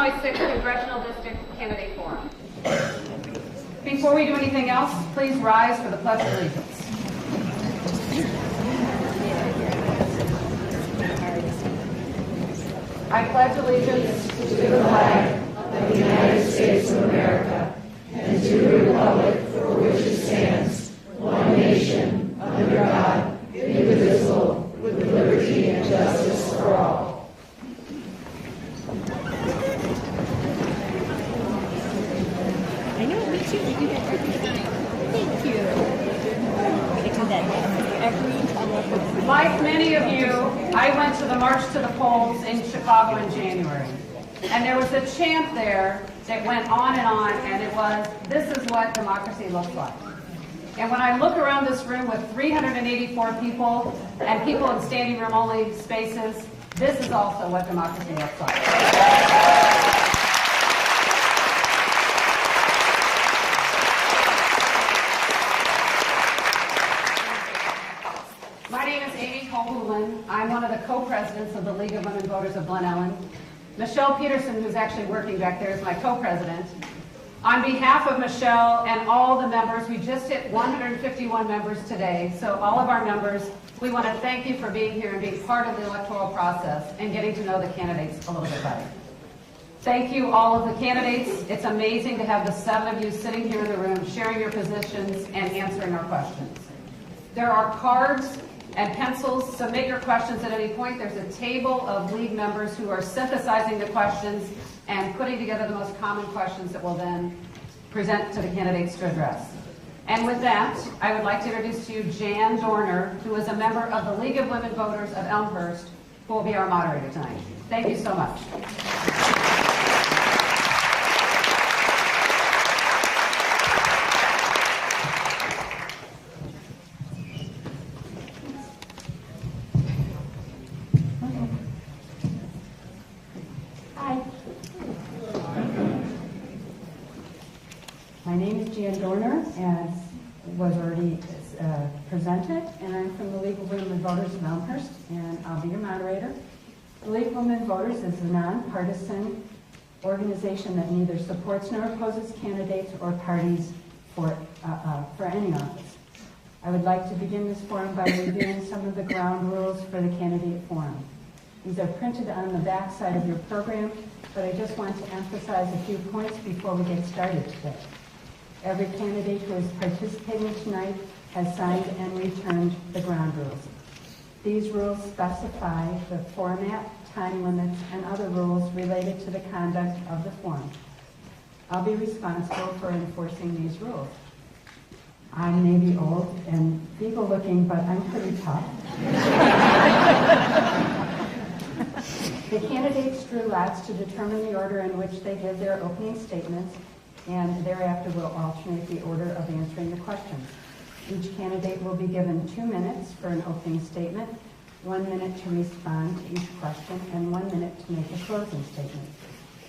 Illinois 6th Congressional District Candidate Forum. Before we do anything else, please rise for the Pledge of Allegiance. I pledge allegiance to the flag of the United States of America and to the republic for which it stands, one nation, under God, indivisible, with liberty and justice for all. I know, me too. We do that every time. Thank you. We do that every time. Like many of you, I went to the March to the Polls in Chicago in January. And there was a chant there that went on, and it was, "This is what democracy looks like." And when I look around this room with 384 people and people in standing room only spaces, this is also what democracy looks like. My name is Ellyn. I'm one of the co-presidents of the League of Women Voters of Glen, Ellyn. Michelle Peterson, who's actually working back there, is my co-president. On behalf of Michelle and all the members, we just hit 151 members today, so all of our members, we want to thank you for being here and being part of the electoral process and getting to know the candidates a little bit better. Thank you, all of the candidates. It's amazing to have the 7 of you sitting here in the room, sharing your positions and answering our questions. There are cards and pencils. Submit your questions at any point. There's a table of league members who are synthesizing the questions and putting together the most common questions that we'll then present to the candidates to address. And with that, I would like to introduce to you Jan Dorner, who is a member of the League of Women Voters of Elmhurst, who will be our moderator tonight. Thank you so much. As was already presented, and I'm from the League of Women Voters of Elmhurst, and I'll be your moderator. The League of Women Voters is a nonpartisan organization that neither supports nor opposes candidates or parties for any office. I would like to begin this forum by reviewing some of the ground rules for the candidate forum. These are printed on the back side of your program, but I just want to emphasize a few points before we get started today. Every candidate who is participating tonight has signed and returned the ground rules. These rules specify the format, time limits, and other rules related to the conduct of the forum. I'll be responsible for enforcing these rules. I may be old and feeble-looking, but I'm pretty tough. The candidates drew lots to determine the order in which they give their opening statements, and thereafter will alternate the order of answering the questions. Each candidate will be given 2 minutes for an opening statement, 1 minute to respond to each question, and 1 minute to make a closing statement.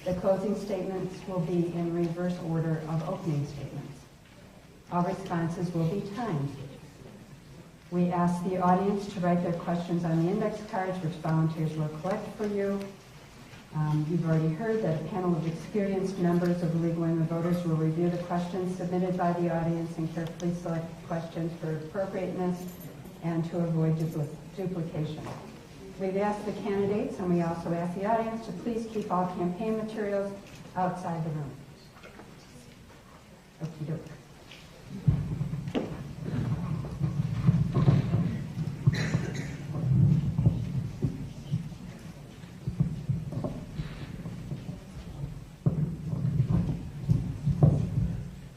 The closing statements will be in reverse order of opening statements. All responses will be timed. We ask the audience to write their questions on the index cards, which volunteers will collect for you. You've already heard that a panel of experienced members of the League of Women Voters will review the questions submitted by the audience and carefully select questions for appropriateness and to avoid duplication. We've asked the candidates, and we also ask the audience, to please keep all campaign materials outside the room. Okey-doke.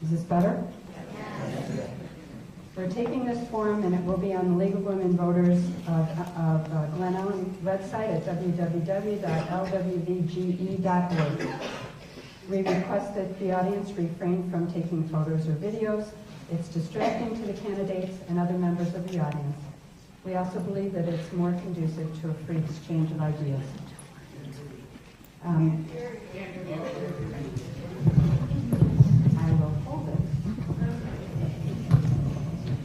Is this better? Yes. We're taking this forum, and it will be on the League of Women Voters of Glen Ellyn website at www.lwvge.org. We request that the audience refrain from taking photos or videos. It's distracting to the candidates and other members of the audience. We also believe that it's more conducive to a free exchange of ideas. I will hold it.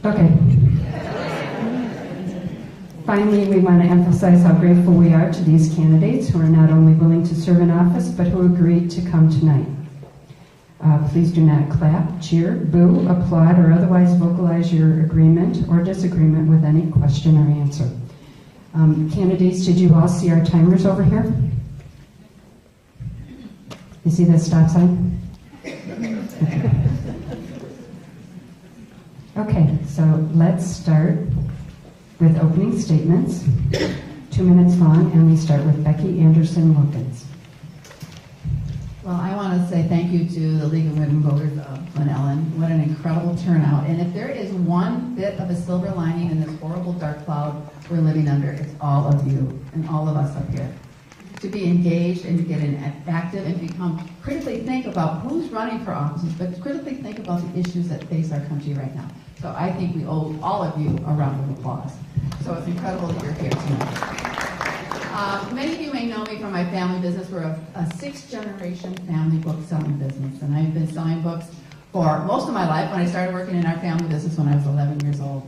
Okay. Finally, we want to emphasize how grateful we are to these candidates who are not only willing to serve in office, but who agreed to come tonight. Please do not clap, cheer, boo, applaud, or otherwise vocalize your agreement or disagreement with any question or answer. Candidates, did you all see our timers over here? You see that stop sign? Okay, so let's start with opening statements, 2 minutes long, and we start with Becky Anderson-Wilkins. Well, I want to say thank you to the League of Women Voters of Glen, Ellyn. What an incredible turnout. And if there is one bit of a silver lining in this horrible dark cloud we're living under, it's all of you and all of us up here. To be engaged and to get active and become critically think about who's running for offices, but critically think about the issues that face our country right now. So I think we owe all of you a round of applause. So it's incredible that you're here tonight. Many of you may know me from my family business. We're a sixth-generation family book selling business, and I've been selling books for most of my life. When I started working in our family business when I was 11 years old.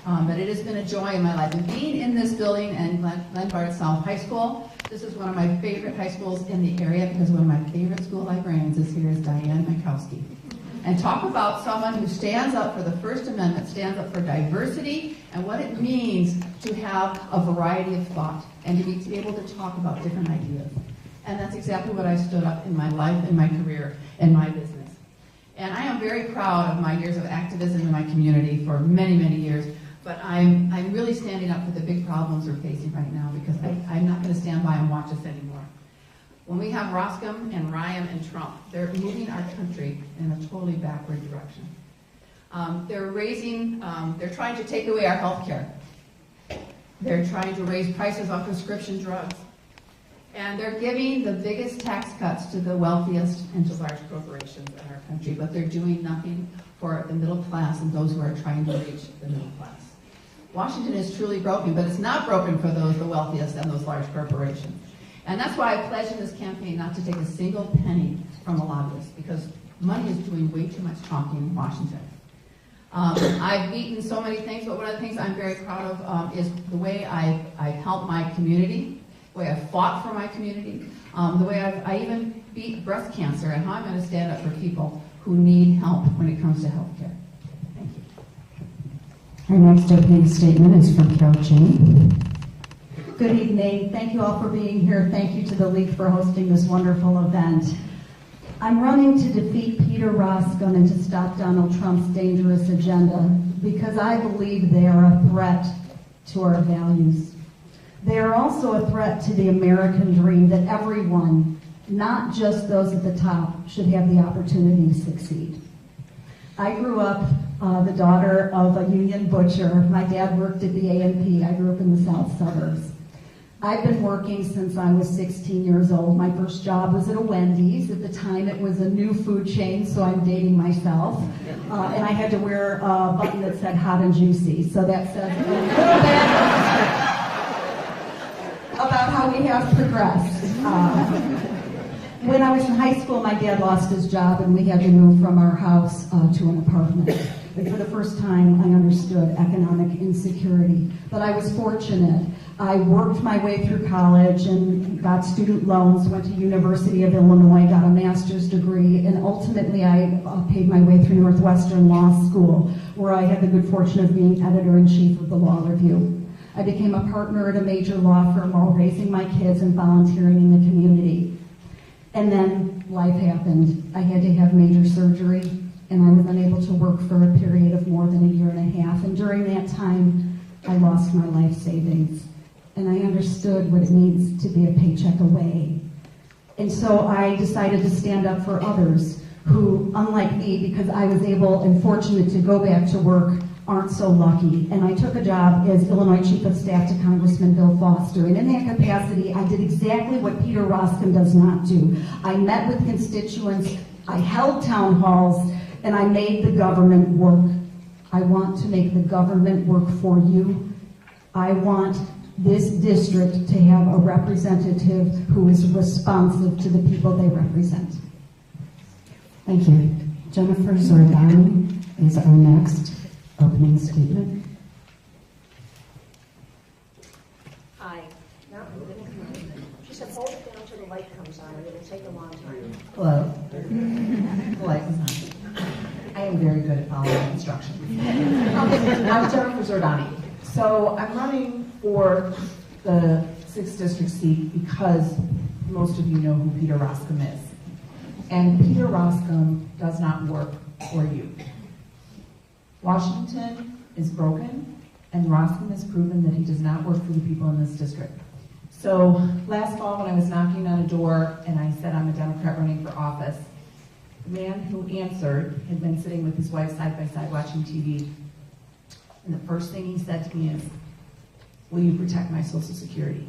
But it has been a joy in my life. And being in this building and Glen South High School, this is one of my favorite high schools in the area because one of my favorite school librarians is here is Diane Mikowski. And talk about someone who stands up for the First Amendment, stands up for diversity and what it means to have a variety of thought and to be able to talk about different ideas. And that's exactly what I stood up in my life, in my career, in my business. And I am very proud of my years of activism in my community for many, many years. But I'm really standing up for the big problems we're facing right now because I'm not going to stand by and watch this anymore. When we have Roscom and Ryan and Trump, they're moving our country in a totally backward direction. They're trying to take away our health care. They're trying to raise prices on prescription drugs. And they're giving the biggest tax cuts to the wealthiest and to large corporations in our country, but they're doing nothing for the middle class and those who are trying to reach the middle class. Washington is truly broken, but it's not broken for the wealthiest and those large corporations. And that's why I pledged in this campaign not to take a single penny from a lobbyist, because money is doing way too much talking in Washington. I've beaten so many things, but one of the things I'm very proud of is the way I've helped my community, the way I've fought for my community, the way I even beat breast cancer, and how I'm going to stand up for people who need help when it comes to health care. Thank you. Our next opening statement is from Carol Cheney. Good evening. Thank you all for being here. Thank you to the League for hosting this wonderful event. I'm running to defeat Peter Roscom and to stop Donald Trump's dangerous agenda because I believe they are a threat to our values. They are also a threat to the American dream that everyone, not just those at the top, should have the opportunity to succeed. I grew up the daughter of a union butcher. My dad worked at the A&P. I grew up in the south suburbs. I've been working since I was 16 years old. My first job was at a Wendy's. At the time, it was a new food chain, so I'm dating myself. And I had to wear a button that said hot and juicy. So that says a little bit about how we have progressed. When I was in high school, my dad lost his job, and we had to move from our house to an apartment. And for the first time, I understood economic insecurity. But I was fortunate. I worked my way through college and got student loans, went to University of Illinois, got a master's degree, and ultimately I paid my way through Northwestern Law School, where I had the good fortune of being editor-in-chief of the Law Review. I became a partner at a major law firm while raising my kids and volunteering in the community. And then life happened. I had to have major surgery, and I was unable to work for a period of more than a year and a half. And during that time, I lost my life savings. And I understood what it means to be a paycheck away. And so I decided to stand up for others who, unlike me, because I was able and fortunate to go back to work, aren't so lucky. And I took a job as Illinois Chief of Staff to Congressman Bill Foster. And in that capacity, I did exactly what Peter Roscom does not do. I met with constituents, I held town halls, and I made the government work. I want to make the government work for you. I want this district to have a representative who is responsive to the people they represent. Thank you. Jennifer Zordani is our next opening statement. the light comes on, and it'll take a long time. Hello. The light is on. I am very good at following instructions. I'm Jennifer Zordani. So I'm running for the 6th District seat because most of you know who Peter Roskam is. And Peter Roskam does not work for you. Washington is broken, and Roskam has proven that he does not work for the people in this district. So last fall when I was knocking on a door and I said I'm a Democrat running for office, the man who answered had been sitting with his wife side by side watching TV. And the first thing he said to me is, will you protect my Social Security?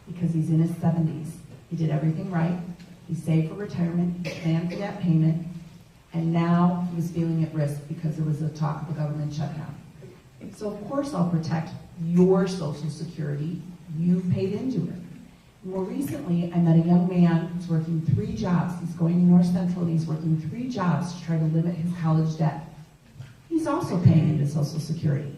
Because he's in his 70s. He did everything right. He saved for retirement, he planned for that payment, and now he was feeling at risk because there was a talk of a government shutdown. So of course I'll protect your Social Security. You paid into it. More recently, I met a young man who's working 3 jobs. He's going to North Central and he's working 3 jobs to try to limit his college debt. He's also paying into Social Security.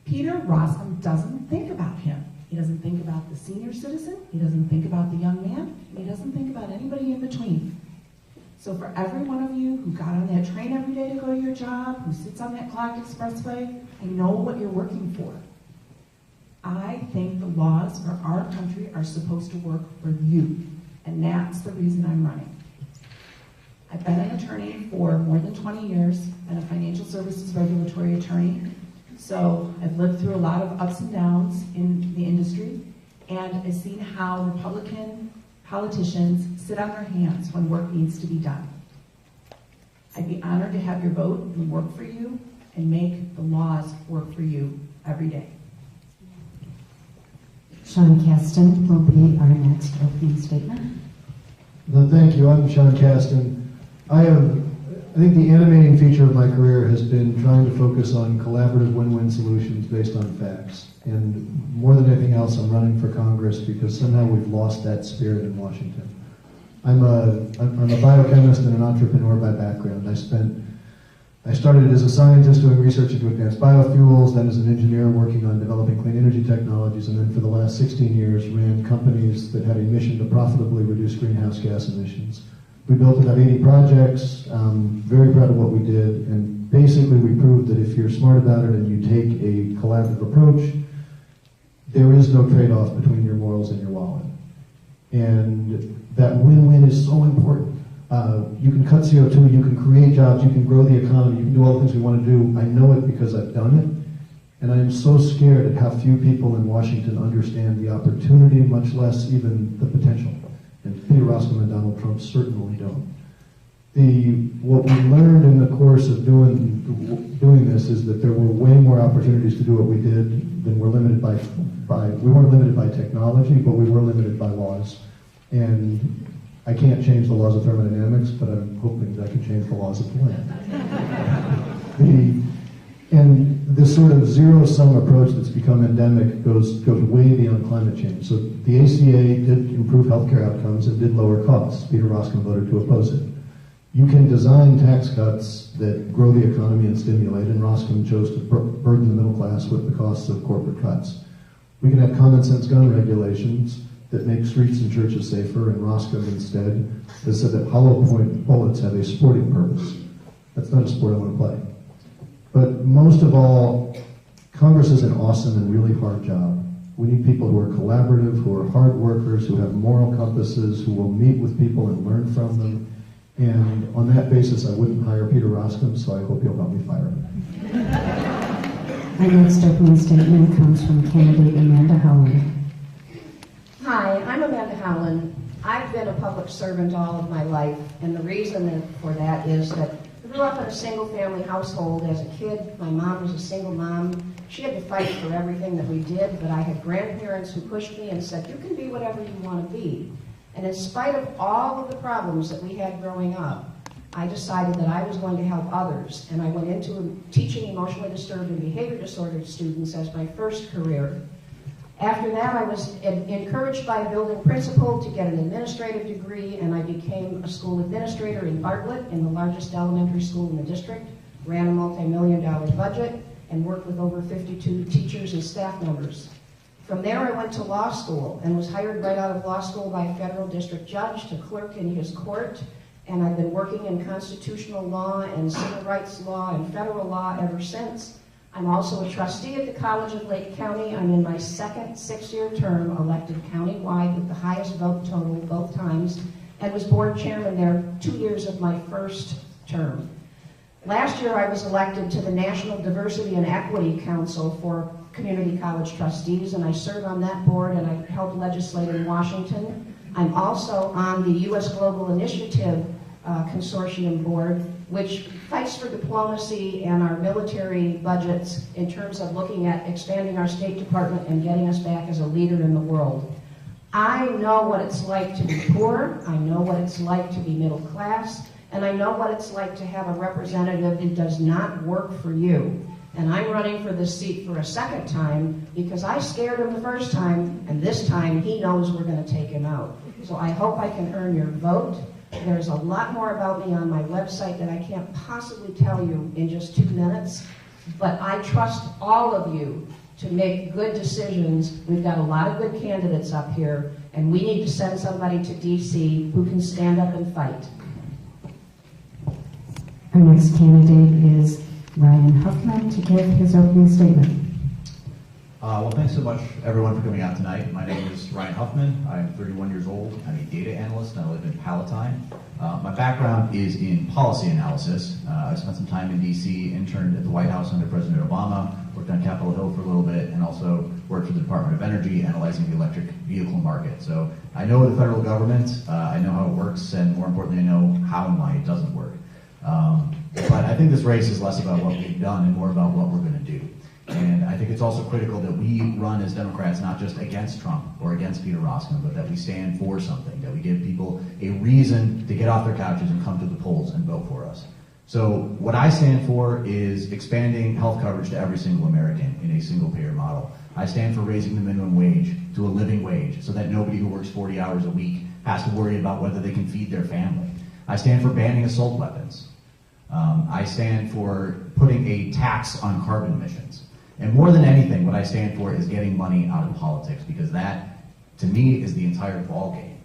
Peter Roskam doesn't think about him. He doesn't think about the senior citizen. He doesn't think about the young man. And he doesn't think about anybody in between. So for every one of you who got on that train every day to go to your job, who sits on that clogged expressway, I know what you're working for. I think the laws for our country are supposed to work for you. And that's the reason I'm running. I've been an attorney for more than 20 years, been a financial services regulatory attorney. So I've lived through a lot of ups and downs in the industry, and I've seen how Republican politicians sit on their hands when work needs to be done. I'd be honored to have your vote and work for you and make the laws work for you every day. Sean Caston will be our next opening statement. No, thank you. I'm Sean Caston. I think the animating feature of my career has been trying to focus on collaborative win-win solutions based on facts. And more than anything else, I'm running for Congress because somehow we've lost that spirit in Washington. I'm a biochemist and an entrepreneur by background. I started as a scientist doing research into advanced biofuels, then as an engineer working on developing clean energy technologies, and then for the last 16 years ran companies that had a mission to profitably reduce greenhouse gas emissions. We built about 80 projects, very proud of what we did, and basically we proved that if you're smart about it and you take a collaborative approach, there is no trade-off between your morals and your wallet. And that win-win is so important. You can cut CO2, you can create jobs, you can grow the economy, you can do all the things we want to do. I know it because I've done it, and I am so scared at how few people in Washington understand the opportunity, much less even the potential. And Peter Roskam and Donald Trump certainly don't. What we learned in the course of doing this is that there were way more opportunities to do what we did than we're limited by we weren't limited by technology, but we were limited by laws. And I can't change the laws of thermodynamics, but I'm hoping that I can change the laws of the land. And this sort of zero-sum approach that's become endemic goes way beyond climate change. So the ACA did improve healthcare outcomes and did lower costs. Peter Roskam voted to oppose it. You can design tax cuts that grow the economy and stimulate, and Roskam chose to burden the middle class with the costs of corporate cuts. We can have common sense gun regulations that make streets and churches safer, and Roskam instead has said that hollow point bullets have a sporting purpose. That's not a sport I want to play. But most of all, Congress is an awesome and really hard job. We need people who are collaborative, who are hard workers, who have moral compasses, who will meet with people and learn from them. And on that basis, I wouldn't hire Peter Roskam, so I hope you'll help me fire him. Our next opening statement comes from candidate Amanda Howland. Hi, I'm Amanda Howland. I've been a public servant all of my life, and the reason for that is that I grew up in a single-family household as a kid. My mom was a single mom. She had to fight for everything that we did, but I had grandparents who pushed me and said, you can be whatever you want to be. And in spite of all of the problems that we had growing up, I decided that I was going to help others, and I went into teaching emotionally disturbed and behavior disordered students as my first career. After that, I was encouraged by a building principal to get an administrative degree, and I became a school administrator in Bartlett, in the largest elementary school in the district, ran a multi-million-dollar budget, and worked with over 52 teachers and staff members. From there, I went to law school and was hired right out of law school by a federal district judge to clerk in his court. And I've been working in constitutional law and civil rights law and federal law ever since. I'm also a trustee at the College of Lake County. I'm in my second 6-year term, elected countywide with the highest vote total both times, and was board chairman there 2 years of my first term. Last year, I was elected to the National Diversity and Equity Council for Community College Trustees, and I serve on that board, and I help legislate in Washington. I'm also on the U.S. Global Initiative Consortium Board, which fights for diplomacy and our military budgets in terms of looking at expanding our State Department and getting us back as a leader in the world. I know what it's like to be poor, I know what it's like to be middle class, and I know what it's like to have a representative who does not work for you. And I'm running for this seat for a second time because I scared him the first time, and this time he knows we're going to take him out. So I hope I can earn your vote. There's a lot more about me on my website that I can't possibly tell you in just 2 minutes, but I trust all of you to make good decisions. We've got a lot of good candidates up here, and we need to send somebody to D.C. who can stand up and fight. Our next candidate is Ryan Huffman to give his opening statement. Well, thanks so much, everyone, for coming out tonight. My name is Ryan Huffman. I'm 31 years old. I'm a data analyst, and I live in Palatine. My background is in policy analysis. I spent some time in D.C., interned at the White House under President Obama, worked on Capitol Hill for a little bit, and also worked for the Department of Energy, analyzing the electric vehicle market. So I know the federal government, I know how it works, and more importantly, I know how and why it doesn't work. But I think this race is less about what we've done and more about what we're going to do. And I think it's also critical that we run as Democrats not just against Trump or against Peter Roskam, but that we stand for something, that we give people a reason to get off their couches and come to the polls and vote for us. So what I stand for is expanding health coverage to every single American in a single-payer model. I stand for raising the minimum wage to a living wage so that nobody who works 40 hours a week has to worry about whether they can feed their family. I stand for banning assault weapons. I stand for putting a tax on carbon emissions. And more than anything, what I stand for is getting money out of politics, because that, to me, is the entire ballgame.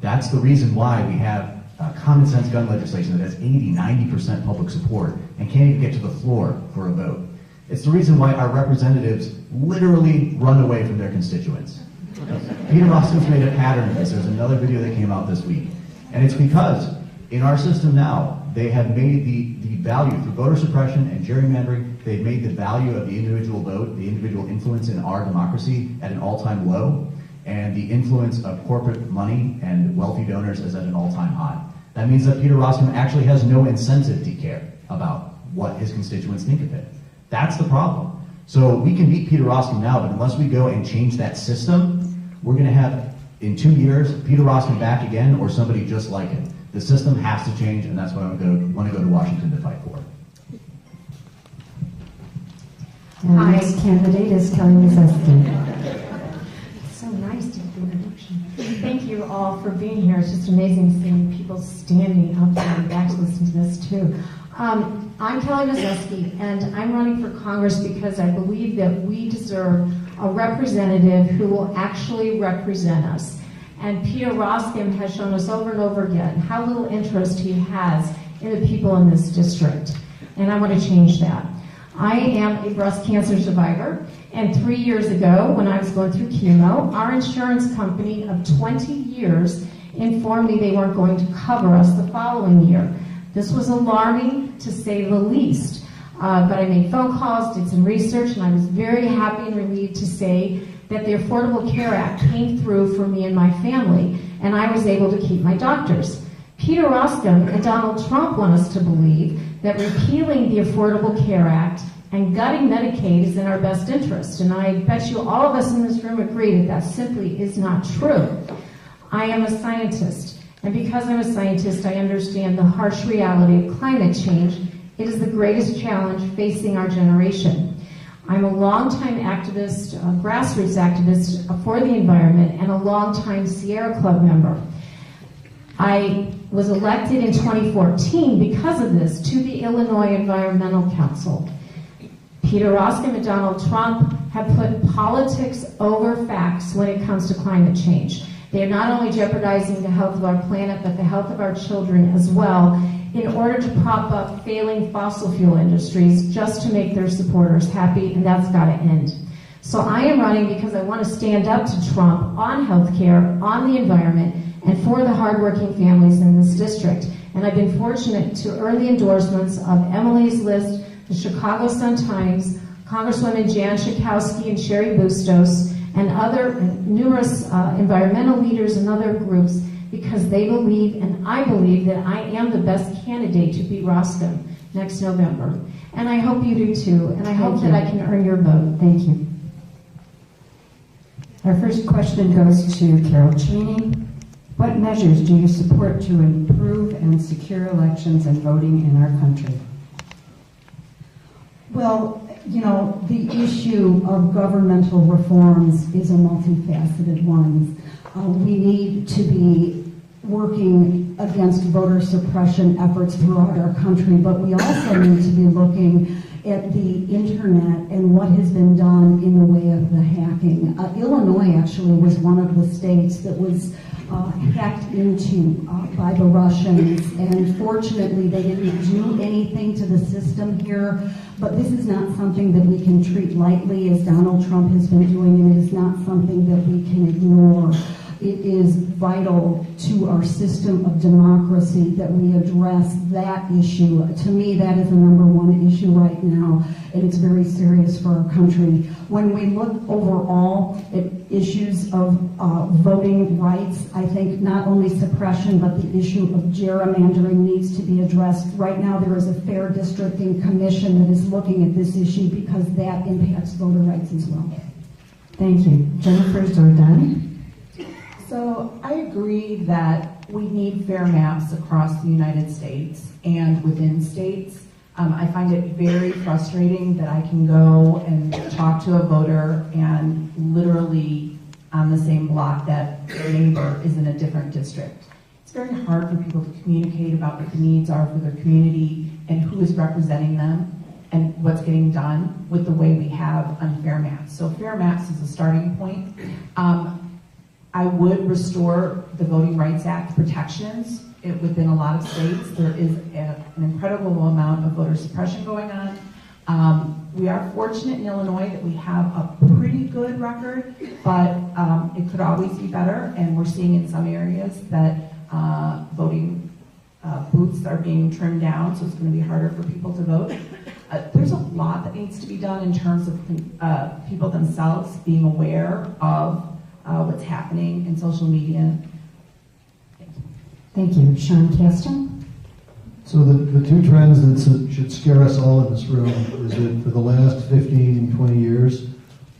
That's the reason why we have common sense gun legislation that has 80–90% public support and can't even get to the floor for a vote. It's the reason why our representatives literally run away from their constituents. Peter Roskam's made a pattern of this. There's another video that came out this week. And it's because in our system now, they have made the value through voter suppression and gerrymandering, they've made the value of the individual vote, the individual influence in our democracy at an all-time low, and the influence of corporate money and wealthy donors is at an all-time high. That means that Peter Roskam actually has no incentive to care about what his constituents think of it. That's the problem. So we can beat Peter Roskam now, but unless we go and change that system, we're going to have, in 2 years, Peter Roskam back again or somebody just like him. The system has to change, and that's what I want to go to Washington to fight for. And our next candidate is Kelly Mazeski. It's so nice to get the introduction. Thank you all for being here. It's just amazing seeing people standing up there and back to listen to this too. I'm Kelly Mazeski, and I'm running for Congress because I believe that we deserve a representative who will actually represent us. And Peter Roskam has shown us over and over again how little interest he has in the people in this district. And I want to change that. I am a breast cancer survivor, and 3 years ago, when I was going through chemo, our insurance company of 20 years informed me they weren't going to cover us the following year. This was alarming, to say the least. But I made phone calls, did some research, and I was very happy and relieved to say that the Affordable Care Act came through for me and my family, and I was able to keep my doctors. Peter Roskam and Donald Trump want us to believe that repealing the Affordable Care Act and gutting Medicaid is in our best interest, and I bet you all of us in this room agree that that simply is not true. I am a scientist, and because I'm a scientist, I understand the harsh reality of climate change. It is the greatest challenge facing our generation. I'm a longtime activist, a grassroots activist for the environment, and a longtime Sierra Club member. I was elected in 2014 because of this to the Illinois Environmental Council. Peter Roskam and Donald Trump have put politics over facts when it comes to climate change. They are not only jeopardizing the health of our planet, but the health of our children as well, in order to prop up failing fossil fuel industries just to make their supporters happy, and that's got to end. So I am running because I want to stand up to Trump on healthcare, on the environment, and for the hardworking families in this district. And I've been fortunate to earn the endorsements of Emily's List, the Chicago Sun-Times, Congresswomen Jan Schakowsky and Sherry Bustos, and other numerous environmental leaders and other groups, because they believe, and I believe, that I am the best candidate to beat Roscoe next November. And I hope you do too, and I hope that I can earn your vote. Thank you. Our first question goes to Carol Cheney. What measures do you support to improve and secure elections and voting in our country? Well, you know, the issue of governmental reforms is a multifaceted one. We need to be working against voter suppression efforts throughout our country, but we also need to be looking at the internet and what has been done in the way of the hacking. Illinois actually was one of the states that was hacked into by the Russians, and fortunately they didn't do anything to the system here, but this is not something that we can treat lightly as Donald Trump has been doing, and it is not something that we can ignore. It is vital to our system of democracy that we address that issue. To me, that is the number one issue right now, and it's very serious for our country. When we look overall at issues of voting rights, I think not only suppression, but the issue of gerrymandering needs to be addressed. Right now, there is a fair districting commission that is looking at this issue because that impacts voter rights as well. Thank you. Jennifer Zordan. So I agree that we need fair maps across the United States and within states. I find it very frustrating that I can go and talk to a voter and literally on the same block that their neighbor is in a different district. It's very hard for people to communicate about what the needs are for their community and who is representing them and what's getting done with the way we have unfair maps. So fair maps is a starting point. I would restore the Voting Rights Act protections within a lot of states. There is an incredible amount of voter suppression going on. We are fortunate in Illinois that we have a pretty good record, but it could always be better, and we're seeing in some areas that voting booths are being trimmed down, so it's going to be harder for people to vote. There's a lot that needs to be done in terms of people themselves being aware of what's happening in social media. Thank you. Sean Caston. So the two trends that should scare us all in this room is that for the last 15, 20 years,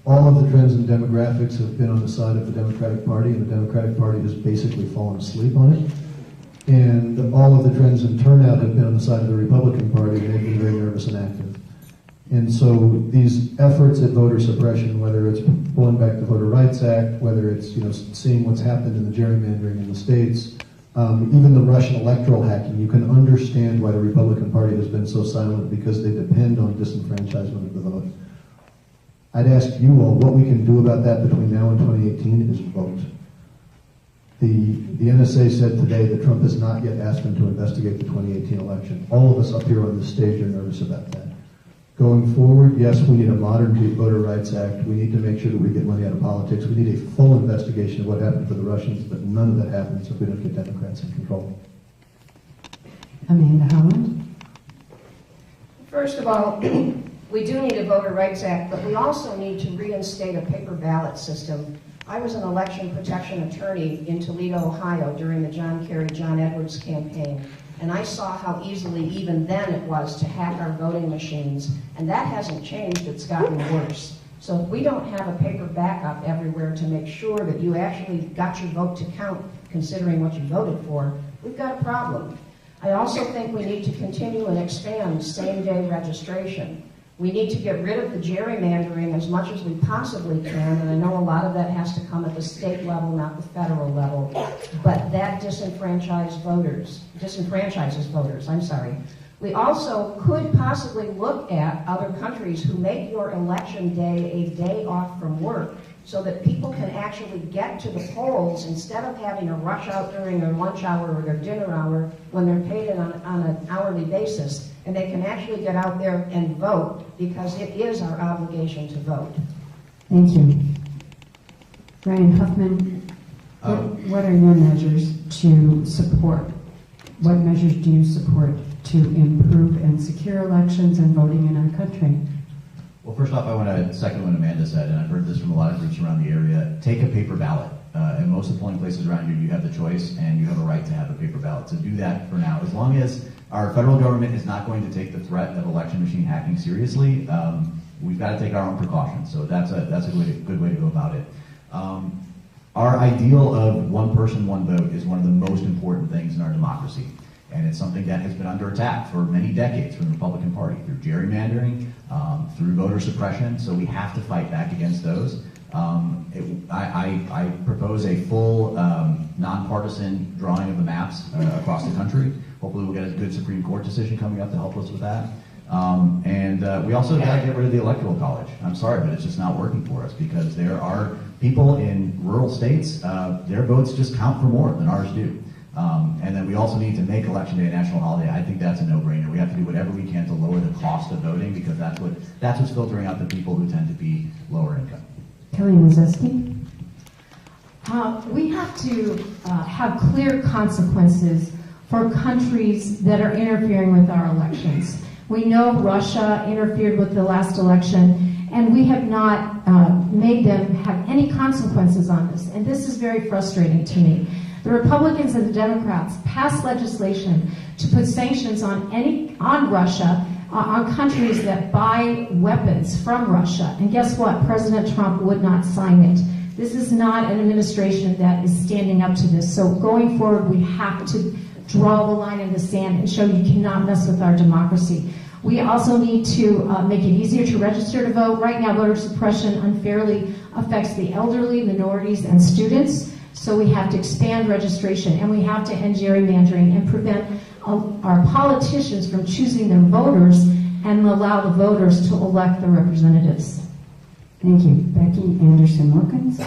all of the trends in demographics have been on the side of the Democratic Party, and the Democratic Party has basically fallen asleep on it. And all of the trends in turnout have been on the side of the Republican Party, and they've been very nervous and active. And so these efforts at voter suppression, whether it's pulling back the Voter Rights Act, whether it's seeing what's happened in the gerrymandering in the states, even the Russian electoral hacking, you can understand why the Republican Party has been so silent, because they depend on disenfranchisement of the vote. I'd ask you all what we can do about that between now and 2018 is vote. The NSA said today that Trump has not yet asked them to investigate the 2018 election. All of us up here on this stage are nervous about that. Going forward, yes, we need a modern Voter Rights Act. We need to make sure that we get money out of politics. We need a full investigation of what happened for the Russians, but none of that happens if we don't get Democrats in control. Amanda Howland. First of all, we do need a Voter Rights Act, but we also need to reinstate a paper ballot system. I was an election protection attorney in Toledo, Ohio during the John Kerry, John Edwards campaign, and I saw how easily even then it was to hack our voting machines, and that hasn't changed, it's gotten worse. So if we don't have a paper backup everywhere to make sure that you actually got your vote to count considering what you voted for, we've got a problem. I also think we need to continue and expand same-day registration. We need to get rid of the gerrymandering as much as we possibly can, and I know a lot of that has to come at the state level, not the federal level, but that disenfranchises voters, We also could possibly look at other countries who make your election day a day off from work so that people can actually get to the polls instead of having to rush out during their lunch hour or their dinner hour when they're paid on an hourly basis. And they can actually get out there and vote because it is our obligation to vote. Thank you. Ryan Huffman, what are your measures to support? What measures do you support to improve and secure elections and voting in our country? Well, first off, I want to second what Amanda said, and I've heard this from a lot of groups around the area. Take a paper ballot. In most of the polling places around here, you have the choice, and you have a right to have a paper ballot. So do that for now. As long as our federal government is not going to take the threat of election machine hacking seriously, we've got to take our own precautions. So that's a good way to go about it. Our ideal of one person, one vote is one of the most important things in our democracy. And it's something that has been under attack for many decades from the Republican Party through gerrymandering, through voter suppression. So we have to fight back against those. I propose a full nonpartisan drawing of the maps across the country. Hopefully we'll get a good Supreme Court decision coming up to help us with that. We also got to get rid of the Electoral College. I'm sorry, but it's just not working for us because there are people in rural states, their votes just count for more than ours do. And then we also need to make Election Day a national holiday. I think that's a no-brainer. We have to do whatever we can to lower the cost of voting because that's what's filtering out the people who tend to be lower income. Kelly Mazeski? We have to have clear consequences for countries that are interfering with our elections. We know Russia interfered with the last election, and we have not made them have any consequences on this. And this is very frustrating to me. The Republicans and the Democrats passed legislation to put sanctions on Russia, on countries that buy weapons from Russia. And guess what? President Trump would not sign it. This is not an administration that is standing up to this. So going forward, we have to draw the line in the sand and show you cannot mess with our democracy. We also need to make it easier to register to vote. Right now, voter suppression unfairly affects the elderly, minorities, and students. So we have to expand registration, and we have to end gerrymandering and prevent our politicians from choosing their voters and allow the voters to elect the representatives. Thank you. Becky Anderson-Wilkins?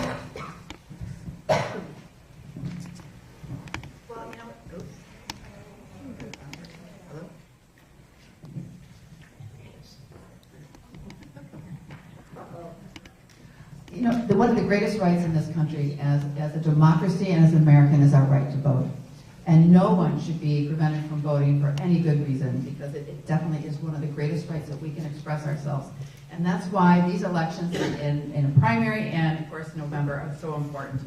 You know, one of the greatest rights in this country as a democracy and as an American is our right to vote. And no one should be prevented from voting for any good reason because it definitely is one of the greatest rights that we can express ourselves. And that's why these elections in a primary and, of course, November are so important.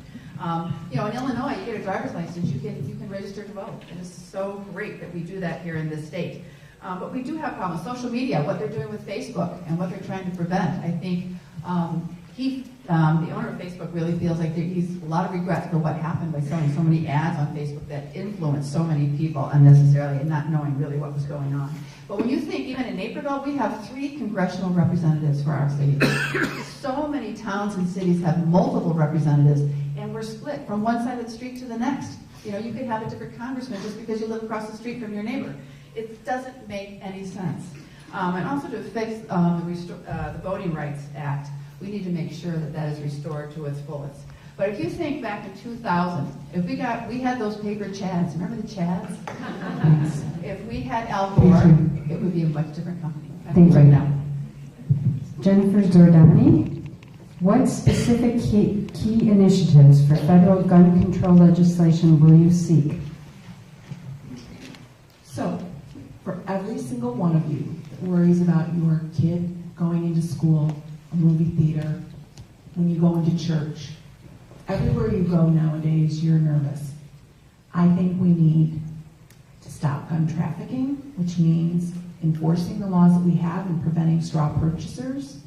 You know, in Illinois, you get a driver's license, you can register to vote. And it's so great that we do that here in this state. But we do have problems. Social media, what they're doing with Facebook and what they're trying to prevent. I think Keith, the owner of Facebook, really feels like he's a lot of regrets for what happened by selling so many ads on Facebook that influenced so many people unnecessarily and not knowing really what was going on. But when you think, even in Naperville, we have 3 congressional representatives for our city. So many towns and cities have multiple representatives, and we're split from one side of the street to the next. You know, you could have a different congressman just because you live across the street from your neighbor. It doesn't make any sense. And also to fix the Voting Rights Act, we need to make sure that that is restored to its fullest. But if you think back to 2000, if we had those paper chads, remember the chads? If we had Al Gore, it would be a much different company. Thank right you. now. Jennifer Zordani, what specific key initiatives for federal gun control legislation will you seek? So, for every single one of you that worries about your kid going into school, a movie theater, when you go into church, everywhere you go nowadays, you're nervous. I think we need to stop gun trafficking, which means enforcing the laws that we have and preventing straw purchasers,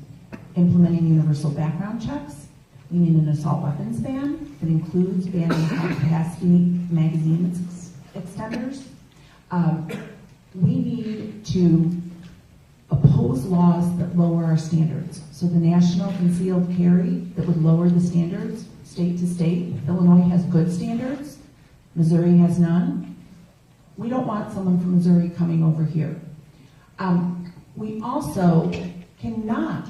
implementing universal background checks. We need an assault weapons ban that includes banning high-capacity magazine extenders. We need to oppose laws that lower our standards. So the national concealed carry that would lower the standards state to state. Illinois has good standards. Missouri has none. We don't want someone from Missouri coming over here. We also cannot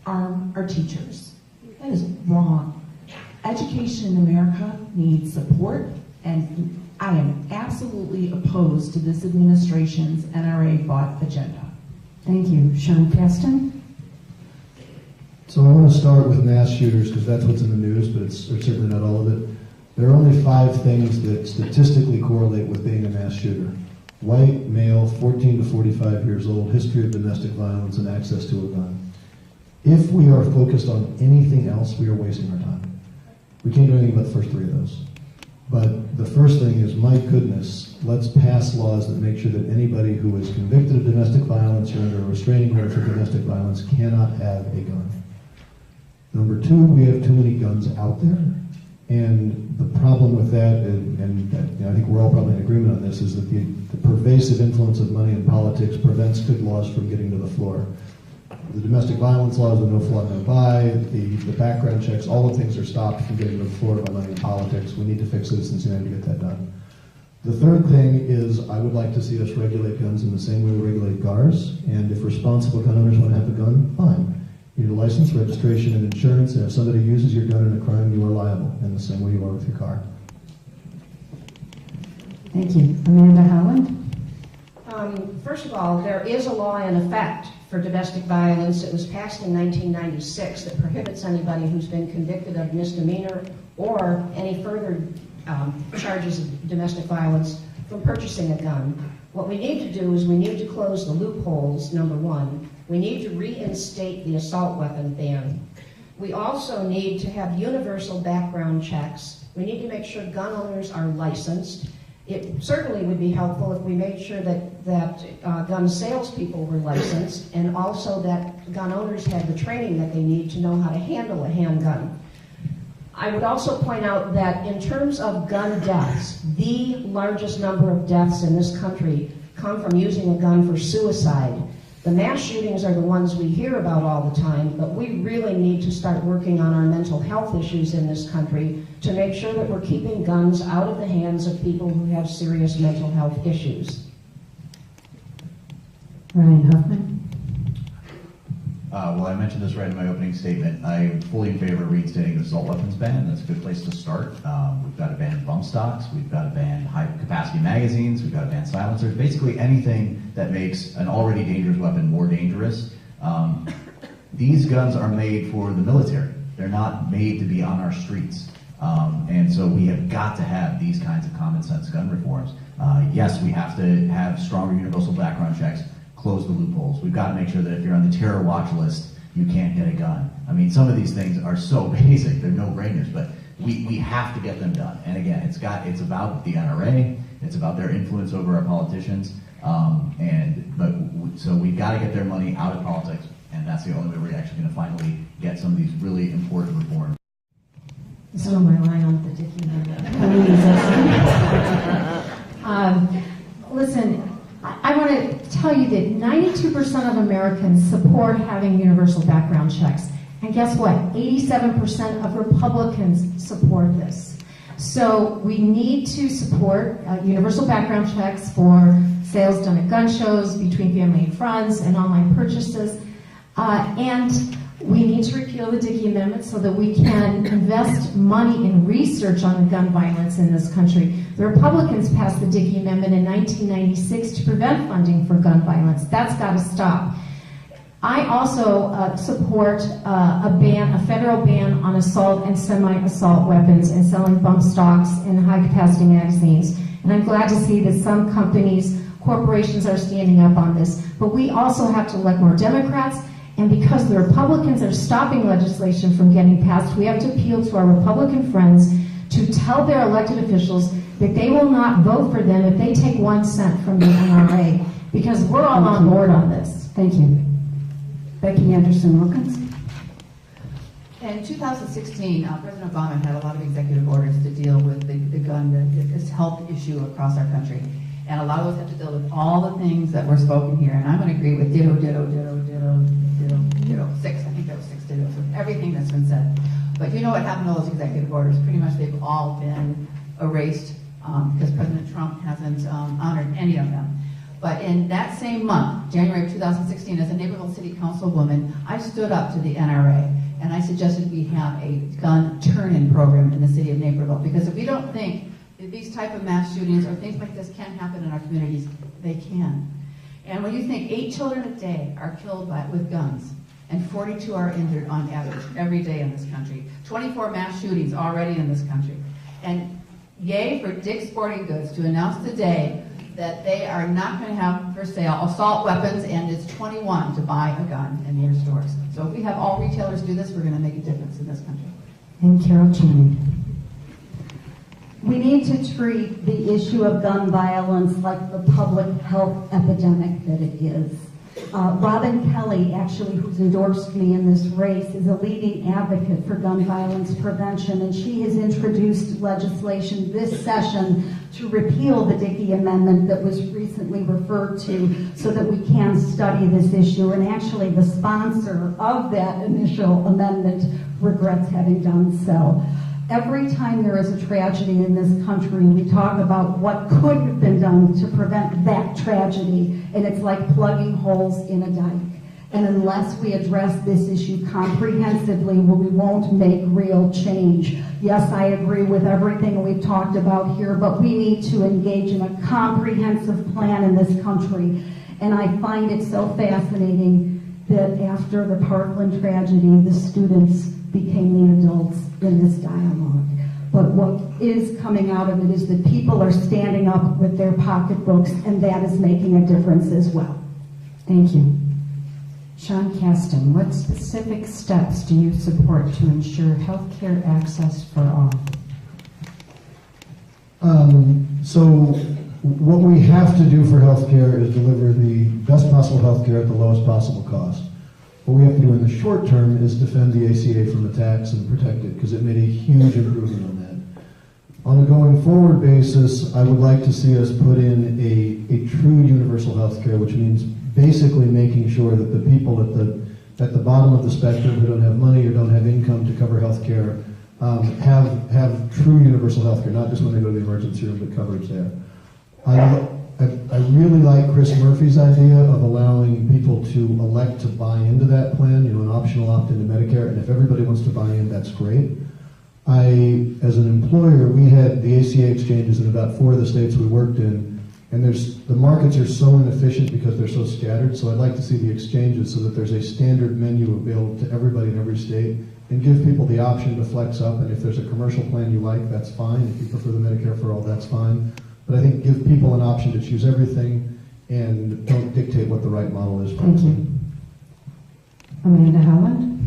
arm our teachers. That is wrong. Education in America needs support, and I am absolutely opposed to this administration's NRA-bought agenda. Thank you. Sean Caston? So I want to start with mass shooters because that's what's in the news, but it's certainly not all of it. There are only 5 things that statistically correlate with being a mass shooter. White, male, 14 to 45 years old, history of domestic violence, and access to a gun. If we are focused on anything else, we are wasting our time. We can't do anything about the first 3 of those. But the first thing is, my goodness, let's pass laws that make sure that anybody who is convicted of domestic violence or under a restraining order for domestic violence cannot have a gun. Number 2, we have too many guns out there. And the problem with that, and I think we're all probably in agreement on this, is that the pervasive influence of money in politics prevents good laws from getting to the floor. The domestic violence laws, the no fly, no buy, the background checks, all the things are stopped from getting to the floor by money in politics. We need to fix Citizens United to get that done. The third thing is, I would like to see us regulate guns in the same way we regulate cars. And if responsible gun owners want to have a gun, fine. You need a license, registration, and insurance, and if somebody uses your gun in a crime, you are liable in the same way you are with your car. Thank you. Amanda Howland? First of all, there is a law in effect for domestic violence. It was passed in 1996 that prohibits anybody who's been convicted of misdemeanor or any further charges of domestic violence from purchasing a gun. What we need to do is we need to close the loopholes, number 1. We need to reinstate the assault weapon ban. We also need to have universal background checks. We need to make sure gun owners are licensed. It certainly would be helpful if we made sure that gun salespeople were licensed, and also that gun owners had the training that they need to know how to handle a handgun. I would also point out that in terms of gun deaths, the largest number of deaths in this country come from using a gun for suicide. The mass shootings are the ones we hear about all the time, but we really need to start working on our mental health issues in this country to make sure that we're keeping guns out of the hands of people who have serious mental health issues. Ryan Huffman? Well, I mentioned this right in my opening statement. I am fully in favor of reinstating the assault weapons ban. That's a good place to start. We've got to ban bump stocks. We've got to ban high-capacity magazines. We've got to ban silencers. Basically anything that makes an already dangerous weapon more dangerous. These guns are made for the military. They're not made to be on our streets. And so we have got to have these kinds of common sense gun reforms. Yes, we have to have stronger universal background checks. Close the loopholes. We've got to make sure that if you're on the terror watch list, you can't get a gun. I mean, some of these things are so basic, they're no-brainers, but we have to get them done. And again, it's about the NRA, it's about their influence over our politicians, so we've got to get their money out of politics, and that's the only way we're actually going to finally get some of these really important reforms. Stole my line on the Dickie Listen, I want to tell you that 92% of Americans support having universal background checks. And guess what? 87% of Republicans support this. So we need to support universal background checks for sales done at gun shows, between family and friends, and online purchases. And we need to repeal the Dickey Amendment so that we can invest money in research on gun violence in this country. The Republicans passed the Dickey Amendment in 1996 to prevent funding for gun violence. That's got to stop. I also support a federal ban on assault and semi-assault weapons and selling bump stocks and high-capacity magazines. And I'm glad to see that some corporations are standing up on this. But we also have to elect more Democrats. And because the Republicans are stopping legislation from getting passed, we have to appeal to our Republican friends to tell their elected officials that they will not vote for them if they take 1 cent from the NRA, because we're all on board on this. Thank you. Becky Anderson-Wilkins? In 2016, President Obama had a lot of executive orders to deal with the gun, this health issue across our country. And a lot of us have to deal with all the things that were spoken here. And I'm going to agree with ditto, 6. I think that was 6 dittos with everything that's been said. But you know what happened to those executive orders? Pretty much they've all been erased because President Trump hasn't honored any of them. But in that same month, January of 2016, as a Naperville City Councilwoman, I stood up to the NRA and I suggested we have a gun turn-in program in the city of Naperville, because if we don't think that these type of mass shootings or things like this can happen in our communities, they can. And when you think 8 children a day are killed with guns, and 42 are injured on average every day in this country, 24 mass shootings already in this country, and yay for Dick's Sporting Goods to announce today that they are not going to have for sale assault weapons, and it's 21 to buy a gun in your stores. So if we have all retailers do this, we're going to make a difference in this country. And Carol Cheney. We need to treat the issue of gun violence like the public health epidemic that it is. Robin Kelly, actually, who's endorsed me in this race, is a leading advocate for gun violence prevention, and she has introduced legislation this session to repeal the Dickey Amendment that was recently referred to so that we can study this issue. And actually, the sponsor of that initial amendment regrets having done so. Every time there is a tragedy in this country, we talk about what could have been done to prevent that tragedy, and it's like plugging holes in a dike. And unless we address this issue comprehensively, we won't make real change. Yes, I agree with everything we've talked about here, but we need to engage in a comprehensive plan in this country. And I find it so fascinating that after the Parkland tragedy, the students became the adults in this dialogue. But what is coming out of it is that people are standing up with their pocketbooks, and that is making a difference as well. Thank you. Sean Caston, what specific steps do you support to ensure health care access for all? So what we have to do for healthcare is deliver the best possible healthcare at the lowest possible cost. What we have to do in the short term is defend the ACA from attacks and protect it, because it made a huge improvement on that. On a going forward basis, I would like to see us put in a true universal health care, which means basically making sure that the people at the bottom of the spectrum who don't have money or don't have income to cover health care have true universal health care, not just when they go to the emergency room, but coverage there. I really like Chris Murphy's idea of allowing people to elect to buy into that plan, an optional opt-in to Medicare, and if everybody wants to buy in, that's great. As an employer, we had the ACA exchanges in about 4 of the states we worked in, and the markets are so inefficient because they're so scattered, so I'd like to see the exchanges so that there's a standard menu available to everybody in every state, and give people the option to flex up, and if there's a commercial plan you like, that's fine. If you prefer the Medicare for all, that's fine. But I think give people an option to choose everything and don't dictate what the right model is. Thank you. Amanda Howland?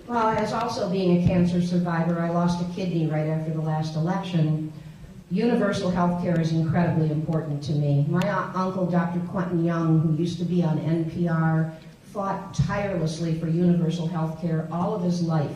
Well, as also being a cancer survivor, I lost a kidney right after the last election. Universal health care is incredibly important to me. My uncle, Dr. Quentin Young, who used to be on NPR, fought tirelessly for universal health care all of his life.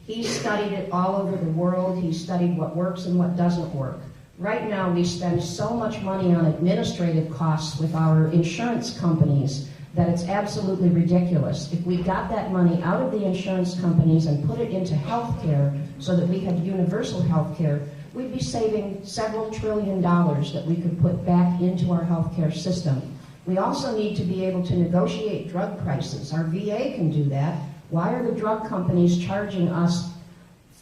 He studied it all over the world. He studied what works and what doesn't work. Right now, we spend so much money on administrative costs with our insurance companies that it's absolutely ridiculous. If we got that money out of the insurance companies and put it into health care so that we had universal health care, we'd be saving several $1 trillion that we could put back into our health care system. We also need to be able to negotiate drug prices. Our VA can do that. Why are the drug companies charging us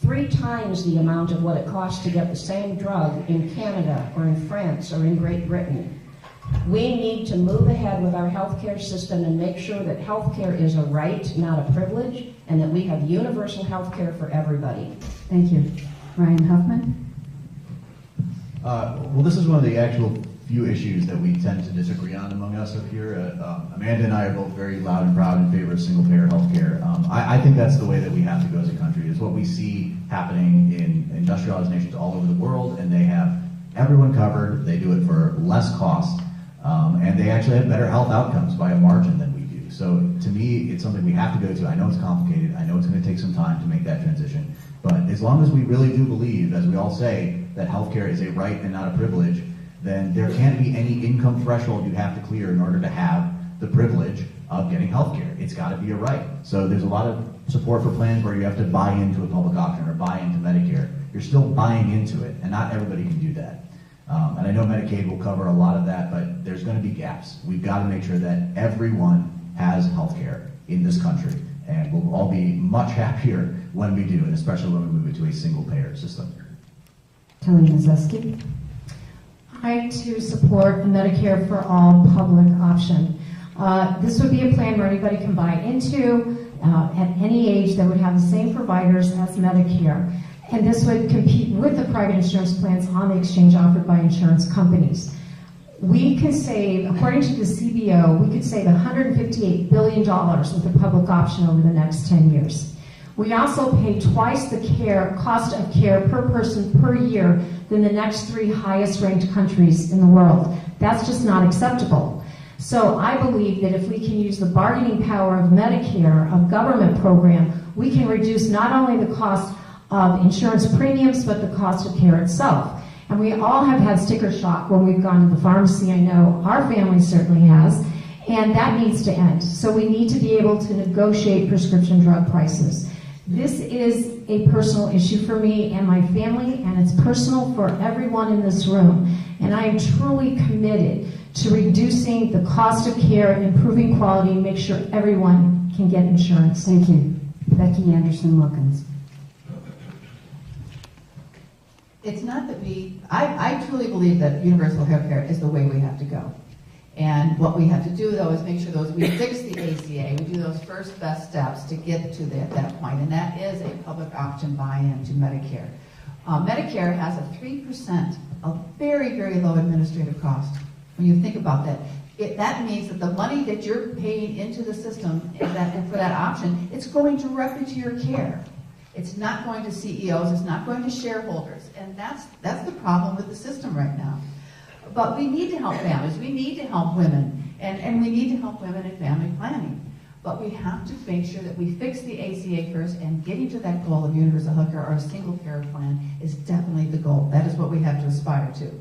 3 times the amount of what it costs to get the same drug in Canada or in France or in Great Britain? We need to move ahead with our healthcare system and make sure that healthcare is a right, not a privilege, and that we have universal healthcare for everybody. Thank you. Ryan Huffman? Well, this is one of the actual few issues that we tend to disagree on among us up here. Amanda and I are both very loud and proud in favor of single-payer health care. I think that's the way that we have to go as a country, is what we see happening in industrialized nations all over the world, and they have everyone covered, they do it for less cost, and they actually have better health outcomes by a margin than we do. So to me, it's something we have to go to. I know it's complicated, I know it's going to take some time to make that transition, but as long as we really do believe, as we all say, that healthcare is a right and not a privilege, then there can't be any income threshold you have to clear in order to have the privilege of getting health care. It's got to be a right. So there's a lot of support for plans where you have to buy into a public option or buy into Medicare. You're still buying into it, and not everybody can do that. And I know Medicaid will cover a lot of that, but there's going to be gaps. We've got to make sure that everyone has health care in this country, and we'll all be much happier when we do, and especially when we move into a single-payer system. Kelly Mazeski. I too support a Medicare for all public option. This would be a plan where anybody can buy into at any age that would have the same providers as Medicare. And this would compete with the private insurance plans on the exchange offered by insurance companies. We can save, according to the CBO, we could save $158 billion with a public option over the next 10 years. We also pay twice the cost of care per person per year than the next 3 highest ranked countries in the world. That's just not acceptable. So I believe that if we can use the bargaining power of Medicare, a government program, we can reduce not only the cost of insurance premiums, but the cost of care itself. And we all have had sticker shock when we've gone to the pharmacy. I know our family certainly has, and that needs to end. So we need to be able to negotiate prescription drug prices. This is a personal issue for me and my family, and it's personal for everyone in this room. And I am truly committed to reducing the cost of care and improving quality and make sure everyone can get insurance. Thank you. Becky Anderson Wilkins. It's not that I truly believe that universal health care is the way we have to go. And what we have to do, though, is make sure we fix the ACA. We do those first best steps to get to that point, and that is a public option buy-in to Medicare. Medicare has a 3%, a very, very low administrative cost. When you think about that, that means that the money that you're paying into the system and for that option, it's going directly to your care. It's not going to CEOs, it's not going to shareholders, and that's the problem with the system right now. But we need to help families, we need to help women, and we need to help women in family planning. But we have to make sure that we fix the ACA first, and getting to that goal of universal health care or a single payer plan is definitely the goal. That is what we have to aspire to.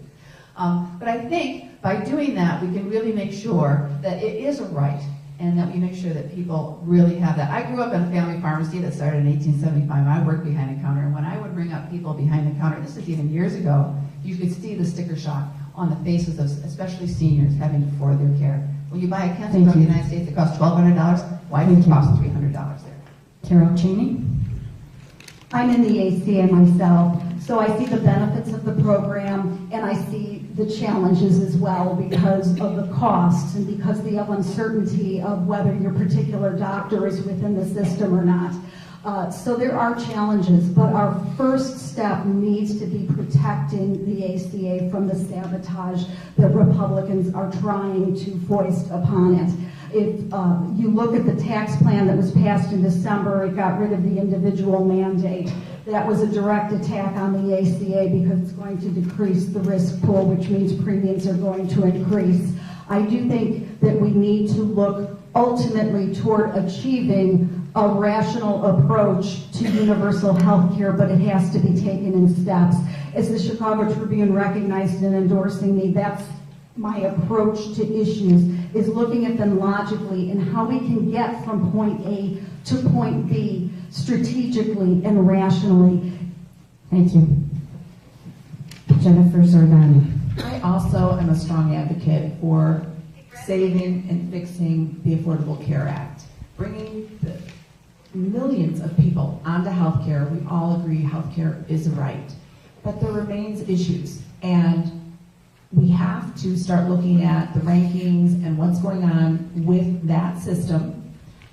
But I think by doing that, we can really make sure that it is a right, and that we make sure that people really have that. I grew up in a family pharmacy that started in 1875. I worked behind the counter, and when I would bring up people behind the counter, this is even years ago, you could see the sticker shock on the faces of especially seniors having to afford their care. When you buy a cancer drug in the United States, it costs $1,200. Why does it cost $300 there? Carol Cheney. I'm in the ACA myself, so I see the benefits of the program, and I see the challenges as well because of the costs and because of the uncertainty of whether your particular doctor is within the system or not. So there are challenges, but our first step needs to be protecting the ACA from the sabotage that Republicans are trying to foist upon it. If you look at the tax plan that was passed in December, it got rid of the individual mandate. That was a direct attack on the ACA because it's going to decrease the risk pool, which means premiums are going to increase. I do think that we need to look ultimately toward achieving a rational approach to universal health care, but it has to be taken in steps. As the Chicago Tribune recognized in endorsing me, that's my approach to issues, is looking at them logically and how we can get from point A to point B strategically and rationally. Thank you. Jennifer Zordani. I also am a strong advocate for saving and fixing the Affordable Care Act, bringing the millions of people onto health care. We all agree health care is a right, but there remains issues, and we have to start looking at the rankings and what's going on with that system.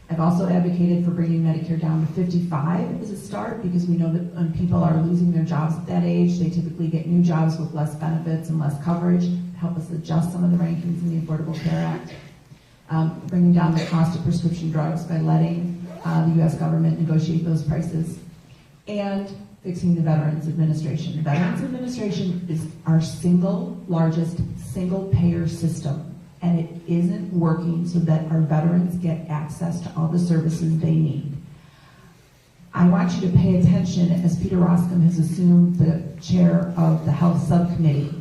I've also advocated for bringing Medicare down to 55 as a start, because we know that when people are losing their jobs at that age, they typically get new jobs with less benefits and less coverage to help us adjust some of the rankings in the Affordable Care Act. Bringing down the cost of prescription drugs by letting the U.S. government negotiate those prices, and fixing the Veterans Administration. The Veterans Administration is our single largest single payer system, and it isn't working so that our veterans get access to all the services they need. I want you to pay attention as Peter Roskam has assumed the chair of the Health Subcommittee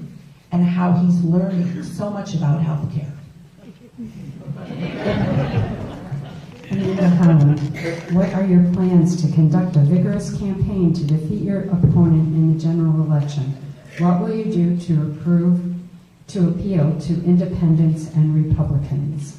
and how he's learning so much about health care. Amanda Howland, what are your plans to conduct a vigorous campaign to defeat your opponent in the general election? What will you do to appeal to independents and Republicans?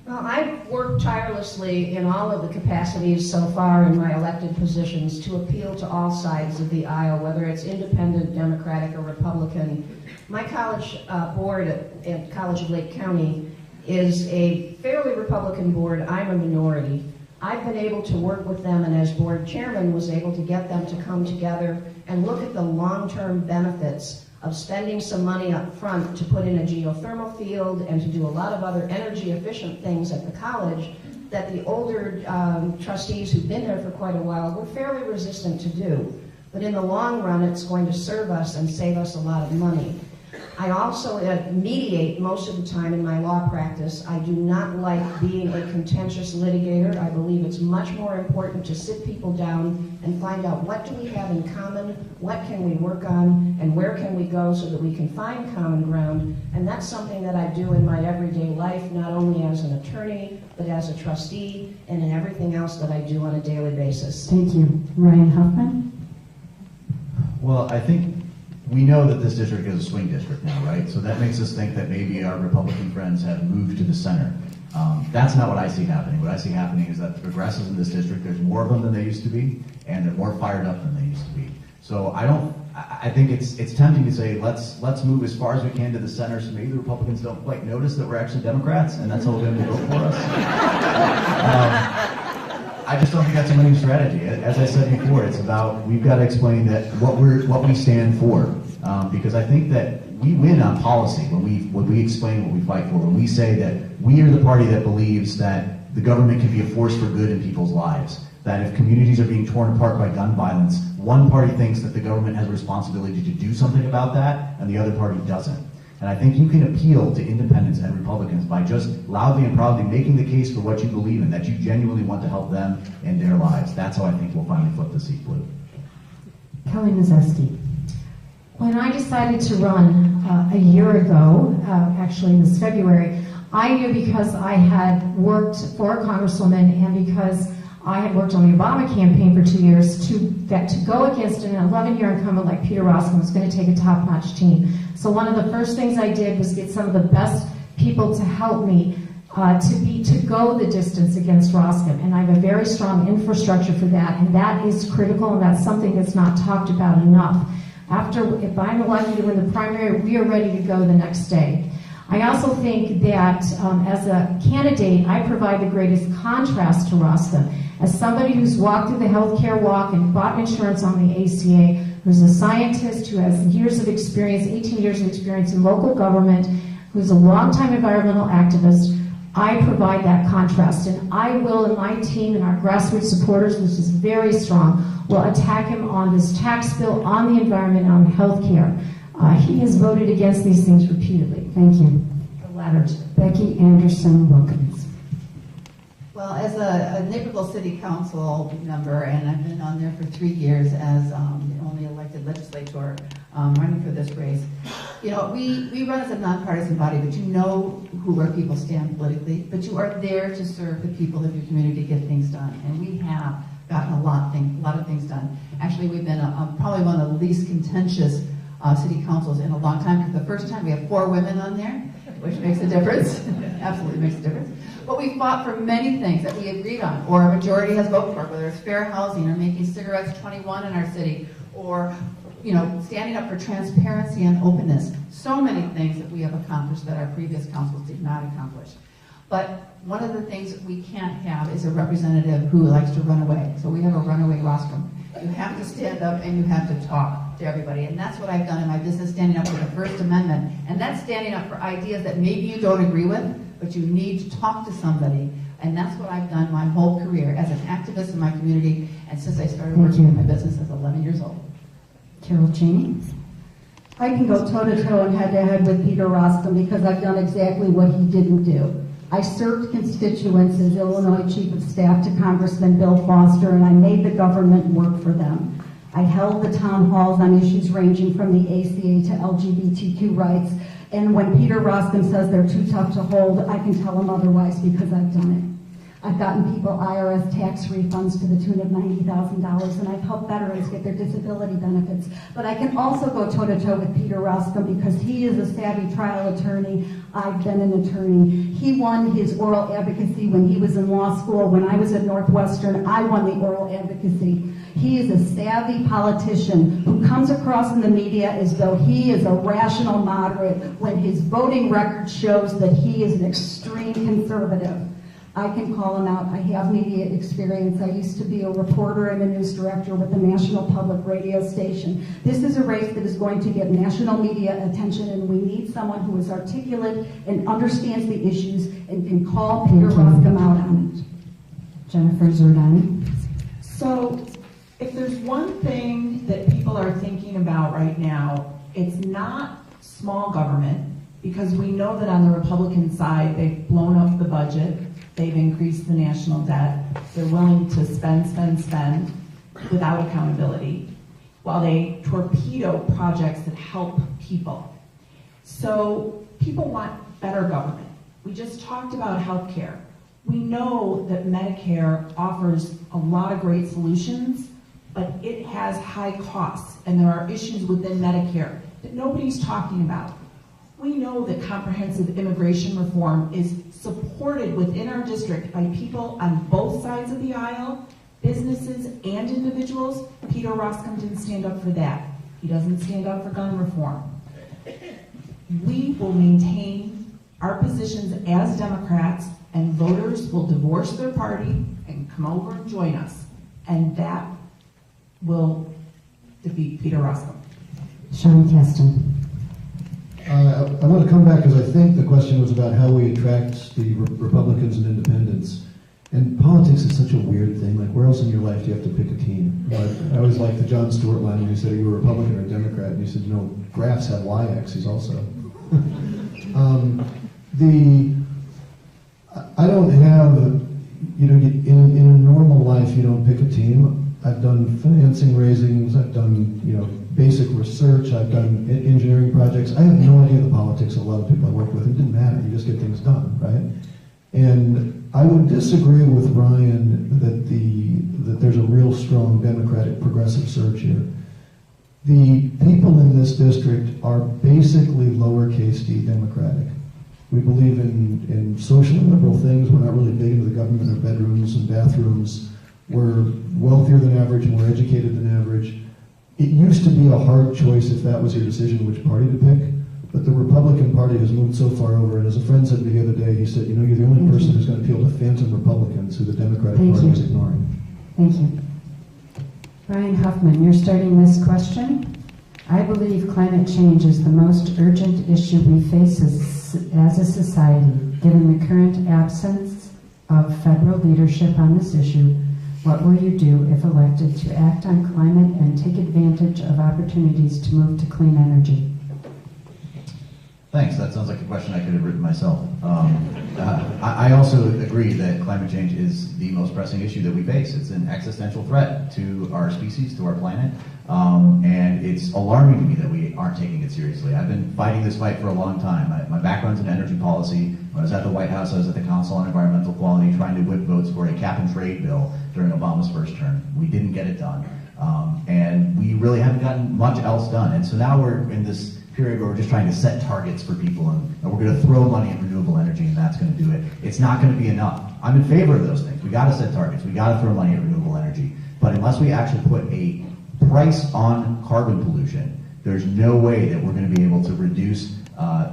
Well, I've worked tirelessly in all of the capacities so far in my elected positions to appeal to all sides of the aisle, whether it's independent, Democratic, or Republican. My college board at College of Lake County is a fairly Republican board. I'm a minority. I've been able to work with them, and as board chairman was able to get them to come together and look at the long-term benefits of spending some money up front to put in a geothermal field and to do a lot of other energy efficient things at the college that the older trustees who've been there for quite a while were fairly resistant to do. But in the long run, it's going to serve us and save us a lot of money. I also mediate most of the time in my law practice. I do not like being a contentious litigator. I believe it's much more important to sit people down and find out what do we have in common, what can we work on, and where can we go so that we can find common ground. And that's something that I do in my everyday life, not only as an attorney, but as a trustee, and in everything else that I do on a daily basis. Thank you. Ryan Huffman? Well, I think we know that this district is a swing district now, right? So that makes us think that maybe our Republican friends have moved to the center. That's not what I see happening. What I see happening is that the progressives in this district, there's more of them than they used to be, and they're more fired up than they used to be. So I think it's tempting to say, let's move as far as we can to the center so maybe the Republicans don't quite notice that we're actually Democrats, and that's how they're going to vote for us. I just don't think that's a winning strategy. As I said before, it's about, we've got to explain that what we stand for. Because I think that we win on policy when we explain what we fight for. When we say that we are the party that believes that the government can be a force for good in people's lives. That if communities are being torn apart by gun violence, one party thinks that the government has a responsibility to do something about that, and the other party doesn't. And I think you can appeal to independents and Republicans by just loudly and proudly making the case for what you believe in, that you genuinely want to help them in their lives. That's how I think we'll finally flip the seat blue. Kelly Mazeski. When I decided to run a year ago, actually this February, I knew because I had worked for a congresswoman and because I had worked on the Obama campaign for 2 years that to go against an 11-year incumbent like Peter Roskam was going to take a top-notch team. So one of the first things I did was get some of the best people to help me to go the distance against Roskam. And I have a very strong infrastructure for that, and that is critical, and that's something that's not talked about enough. If I'm elected to win the primary, we are ready to go the next day. I also think that as a candidate, I provide the greatest contrast to Roskam. As somebody who's walked through the healthcare walk and bought insurance on the ACA, who's a scientist who has years of experience, 18 years of experience in local government, who's a longtime environmental activist, I provide that contrast. And I will, and my team and our grassroots supporters, which is very strong, will attack him on this tax bill, on the environment, on healthcare. He has voted against these things repeatedly. Thank you. The latter. Becky Anderson Wilkins. Well, as a Naperville City Council member, and I've been on there for 3 years as the only elected legislator running for this race, you know, we run as a nonpartisan body, but you know where people stand politically, but you are there to serve the people of your community to get things done, and we have gotten a lot of things done. Actually, we've been probably one of the least contentious city councils in a long time, because the first time we have 4 women on there, which makes a difference. Absolutely makes a difference. But we fought for many things that we agreed on, or a majority has voted for, whether it's fair housing, or making cigarettes 21 in our city, or standing up for transparency and openness. So many things that we have accomplished that our previous councils did not accomplish. But one of the things that we can't have is a representative who likes to run away. So we have a runaway rostrum. You have to stand up and you have to talk to everybody. And that's what I've done in my business, standing up for the First Amendment. And that's standing up for ideas that maybe you don't agree with, but you need to talk to somebody. And that's what I've done my whole career as an activist in my community, and since I started working in my business as 11 years old. Carol Cheney. I can go toe-to-toe and head-to-head with Peter Roskam because I've done exactly what he didn't do. I served constituents as Illinois Chief of Staff to Congressman Bill Foster, and I made the government work for them. I held the town halls on issues ranging from the ACA to LGBTQ rights And when Peter Roskin says they're too tough to hold, I can tell him otherwise because I've done it. I've gotten people IRS tax refunds to the tune of $90,000, and I've helped veterans get their disability benefits. But I can also go toe-to-toe with Peter Roskin because he is a savvy trial attorney. I've been an attorney. He won his oral advocacy when he was in law school. When I was at Northwestern, I won the oral advocacy. He is a savvy politician who comes across in the media as though he is a rational moderate when his voting record shows that he is an extreme conservative. I can call him out. I have media experience. I used to be a reporter and a news director with the National Public Radio Station. This is a race that is going to get national media attention, and we need someone who is articulate and understands the issues and can call Peter Roskin out on it. Jennifer Zerdani. So, if there's one thing that people are thinking about right now, it's not small government, because we know that on the Republican side, they've blown up the budget. They've increased the national debt. They're willing to spend without accountability, while they torpedo projects that help people. So people want better government. We just talked about healthcare. We know that Medicare offers a lot of great solutions, but it has high costs, and there are issues within Medicare that nobody's talking about. We know that comprehensive immigration reform is supported within our district by people on both sides of the aisle, businesses and individuals. Peter Roskin didn't stand up for that. He doesn't stand up for gun reform. We will maintain our positions as Democrats, and voters will divorce their party and come over and join us. And that will defeat Peter Roskin. Sean Keston. I want to come back because I think the question was about how we attract the Republicans and independents. And politics is such a weird thing. Like, where else in your life do you have to pick a team? I always liked the Jon Stewart line when he said, are you a Republican or a Democrat? And he said, graphs have y-axes also. I don't have, in a normal life, you don't pick a team. I've done financing raisings, I've done, basic research, I've done engineering projects. I have no idea the politics of a lot of people I work with. It didn't matter, you just get things done, right? And I would disagree with Ryan that there's a real strong Democratic progressive surge here. The people in this district are basically lowercase d Democratic. We believe in socially liberal things. We're not really big into the government or bedrooms and bathrooms. We're wealthier than average and we're educated than average. It used to be a hard choice if that was your decision which party to pick, but the Republican Party has moved so far over, and as a friend said to me the other day, he said, you're the only person who's going to appeal to phantom Republicans who the Democratic Party is ignoring. Thank you. Brian Huffman, you're starting this question. I believe climate change is the most urgent issue we face as a society. Given the current absence of federal leadership on this issue, what will you do if elected to act on climate and take advantage of opportunities to move to clean energy? Thanks. That sounds like a question I could have written myself. I also agree that climate change is the most pressing issue that we face. It's an existential threat to our species, to our planet, and it's alarming to me that we aren't taking it seriously. I've been fighting this fight for a long time. My background's in energy policy. When I was at the White House, I was at the Council on Environmental Quality trying to whip votes for a cap and trade bill during Obama's first term. We didn't get it done. And we really haven't gotten much else done. And so now we're in this period where we're just trying to set targets for people, and we're going to throw money at renewable energy, and that's going to do it. It's not going to be enough. I'm in favor of those things. We got to set targets. We got to throw money at renewable energy. But unless we actually put a price on carbon pollution, there's no way that we're going to be able to reduce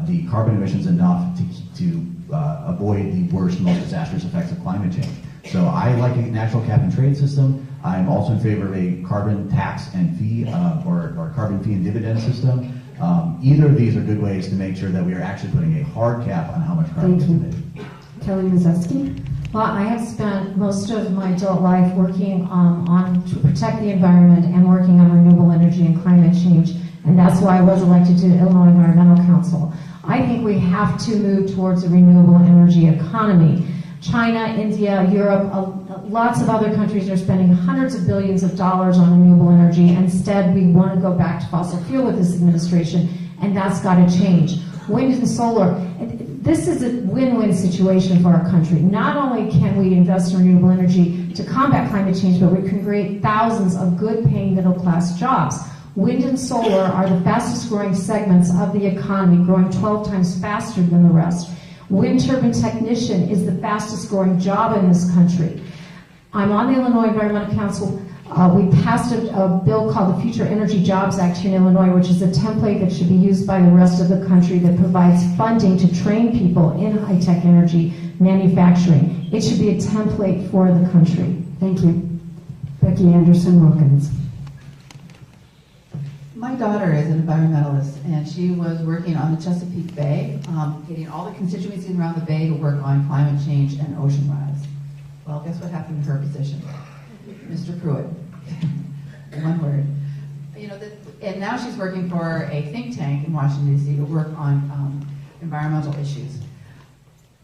the carbon emissions enough to avoid the worst, most disastrous effects of climate change. So I like a natural cap and trade system. I'm also in favor of a carbon tax and fee or carbon fee and dividend system. Either of these are good ways to make sure that we are actually putting a hard cap on how much carbon is emitted. Kelly Mazeski. Well, I have spent most of my adult life working to protect the environment and working on renewable energy and climate change, and that's why I was elected to the Illinois Environmental Council. I think we have to move towards a renewable energy economy. China, India, Europe, lots of other countries are spending hundreds of billions of dollars on renewable energy. Instead, we want to go back to fossil fuel with this administration, and that's got to change. wind and solar. This is a win-win situation for our country. Not only can we invest in renewable energy to combat climate change, but we can create thousands of good-paying middle-class jobs. Wind and solar are the fastest growing segments of the economy, growing 12 times faster than the rest. Wind turbine technician is the fastest growing job in this country. I'm on the Illinois Environmental Council. We passed a bill called the Future Energy Jobs Act here in Illinois, which is a template that should be used by the rest of the country that provides funding to train people in high-tech energy manufacturing. It should be a template for the country. Thank you. Becky Anderson-Wilkins. My daughter is an environmentalist, and she was working on the Chesapeake Bay, getting all the constituencies around the bay to work on climate change and ocean rise. Well, guess what happened to her position? Mr. Pruitt. One word. And now she's working for a think tank in Washington, D.C. to work on environmental issues.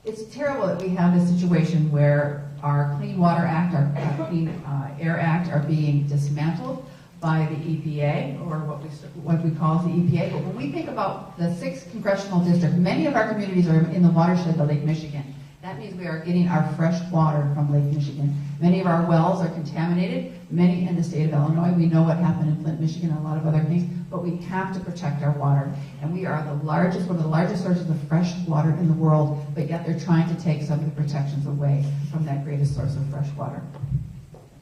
It's terrible that we have this situation where our Clean Water Act, our Clean Air Act are being dismantled by the EPA, or what we call the EPA. But when we think about the 6th Congressional District, many of our communities are in the watershed of Lake Michigan. That means we are getting our fresh water from Lake Michigan. Many of our wells are contaminated. Many in the state of Illinois. We know what happened in Flint, Michigan, and a lot of other things. But we have to protect our water. And we are one of the largest sources of fresh water in the world, but yet they're trying to take some of the protections away from that greatest source of fresh water.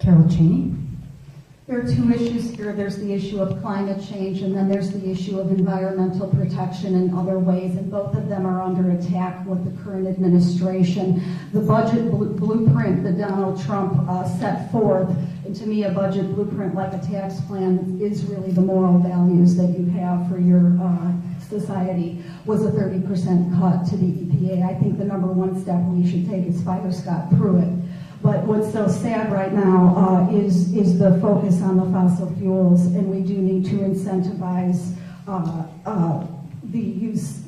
Carol Cheney. There are two issues here. There's the issue of climate change, and then there's the issue of environmental protection in other ways, and both of them are under attack with the current administration. The budget blueprint that Donald Trump set forth, and to me a budget blueprint like a tax plan is really the moral values that you have for your society, was a 30% cut to the EPA. I think the number one step we should take is fire Scott Pruitt. But what's so sad right now is the focus on the fossil fuels, and we do need to incentivize the use,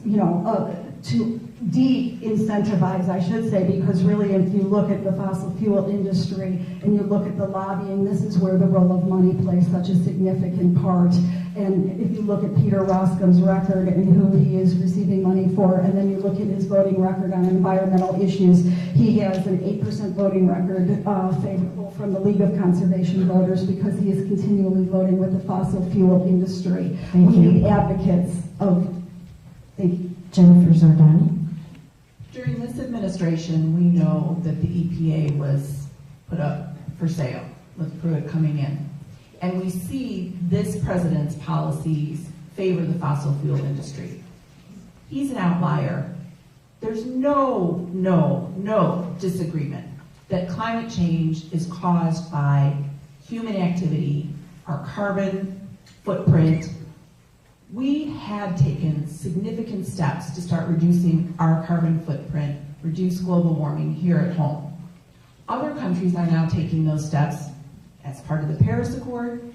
to de-incentivize, I should say, because really if you look at the fossil fuel industry and you look at the lobbying, this is where the role of money plays such a significant part. And if you look at Peter Roskam's record and who he is receiving money for, and then you look at his voting record on environmental issues, he has an 8% voting record favorable from the League of Conservation Voters because he is continually voting with the fossil fuel industry. Thank we you. need advocates of Jennifer Zardani. During this administration, we know that the EPA was put up for sale with Pruitt coming in. And we see this president's policies favor the fossil fuel industry. He's an outlier. There's no disagreement that climate change is caused by human activity, our carbon footprint. We had taken significant steps to start reducing our carbon footprint, reduce global warming here at home. Other countries are now taking those steps as part of the Paris Accord,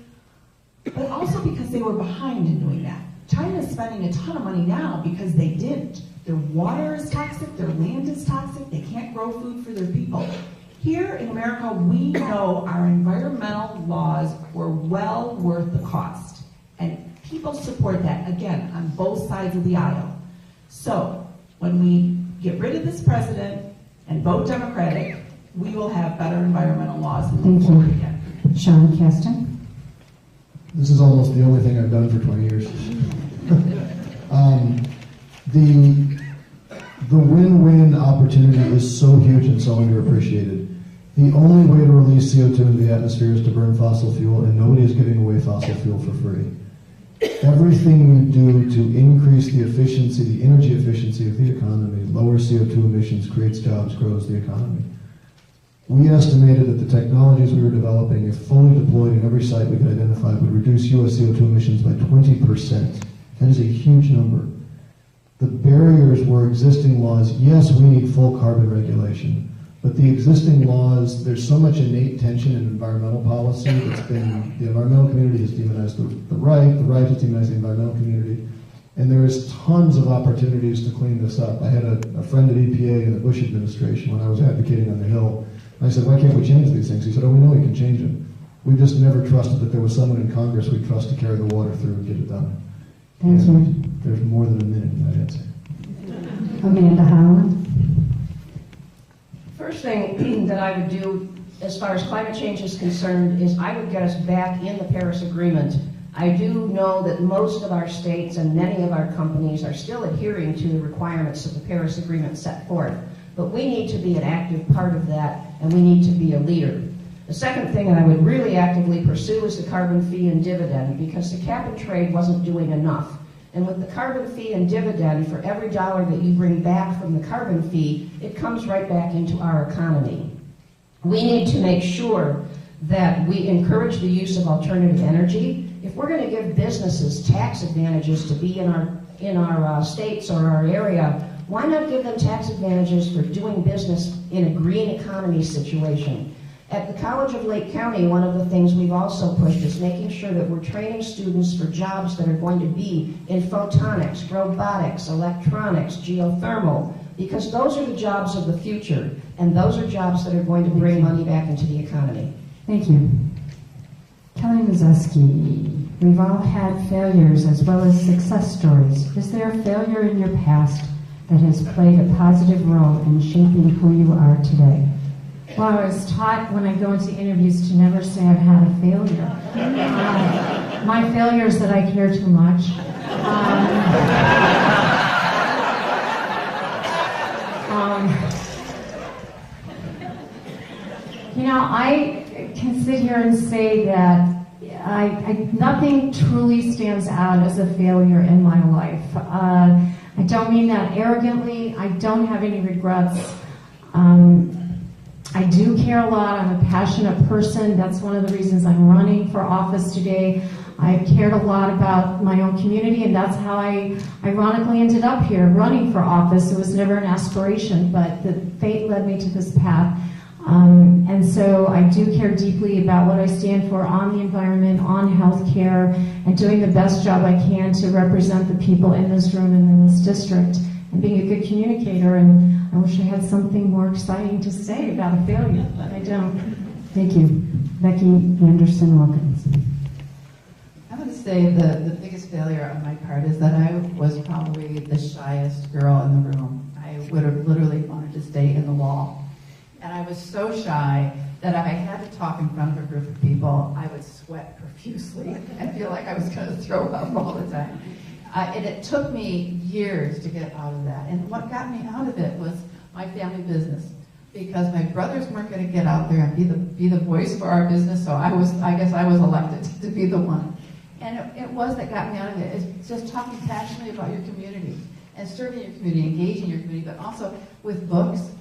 but also because they were behind in doing that. China is spending a ton of money now because they didn't. Their water is toxic, their land is toxic, they can't grow food for their people. Here in America, we know our environmental laws were well worth the cost. And people support that, again, on both sides of the aisle. So, when we get rid of this president and vote Democratic, we will have better environmental laws and move forward again. Sean Caston. This is almost the only thing I've done for 20 years. The win-win opportunity is so huge and so underappreciated. The only way to release CO2 into the atmosphere is to burn fossil fuel, and nobody is giving away fossil fuel for free. Everything you do to increase the efficiency, the energy efficiency of the economy, lower CO2 emissions, creates jobs, grows the economy. We estimated that the technologies we were developing, if fully deployed in every site we could identify, would reduce U.S. CO2 emissions by 20%. That is a huge number. The barriers were existing laws. Yes, we need full carbon regulation, but the existing laws, there's so much innate tension in environmental policy that's been, the environmental community has demonized the right has demonized the environmental community, and there is tons of opportunities to clean this up. I had a friend at EPA in the Bush administration when I was advocating on the Hill. I said, why can't we change these things? He said, oh, we know we can change them. We just never trusted that there was someone in Congress we'd trust to carry the water through and get it done. Thank you. There's more than a minute in that answer. Amanda Howland. First thing that I would do as far as climate change is concerned is I would get us back in the Paris Agreement. I do know that most of our states and many of our companies are still adhering to the requirements that the Paris Agreement set forth. But we need to be an active part of that, and we need to be a leader. The second thing that I would really actively pursue is the carbon fee and dividend, because the cap and trade wasn't doing enough. And with the carbon fee and dividend, for every dollar that you bring back from the carbon fee, it comes right back into our economy. We need to make sure that we encourage the use of alternative energy. If we're going to give businesses tax advantages to be in our states or our area, why not give them tax advantages for doing business in a green economy situation? At the College of Lake County, one of the things we've also pushed is making sure that we're training students for jobs that are going to be in photonics, robotics, electronics, geothermal, because those are the jobs of the future, and those are jobs that are going to bring money back into the economy. Thank you. Kelly Mazeski, we've all had failures as well as success stories. Is there a failure in your past that has played a positive role in shaping who you are today? Well, I was taught when I go into interviews to never say I've had a failure. My failure is that I care too much. I can sit here and say that nothing truly stands out as a failure in my life. I don't mean that arrogantly. I don't have any regrets. I do care a lot. I'm a passionate person. That's one of the reasons I'm running for office today. I've cared a lot about my own community, and that's how I ironically ended up here running for office. It was never an aspiration, but the fate led me to this path. And so I do care deeply about what I stand for on the environment, on healthcare, and doing the best job I can to represent the people in this room and in this district, and being a good communicator. And I wish I had something more exciting to say about a failure, but I don't. Thank you. Becky Anderson-Wilkins. I would say the biggest failure on my part is that I was probably the shyest girl in the room. I would have literally wanted to stay in the wall. And I was so shy that if I had to talk in front of a group of people, I would sweat profusely and feel like I was going to throw up all the time. And it took me years to get out of that. And what got me out of it was my family business, because my brothers weren't going to get out there and be the voice for our business. So I guess I was elected to be the one. And it was that got me out of it. It's just talking passionately about your community and serving your community, engaging your community, but also with books.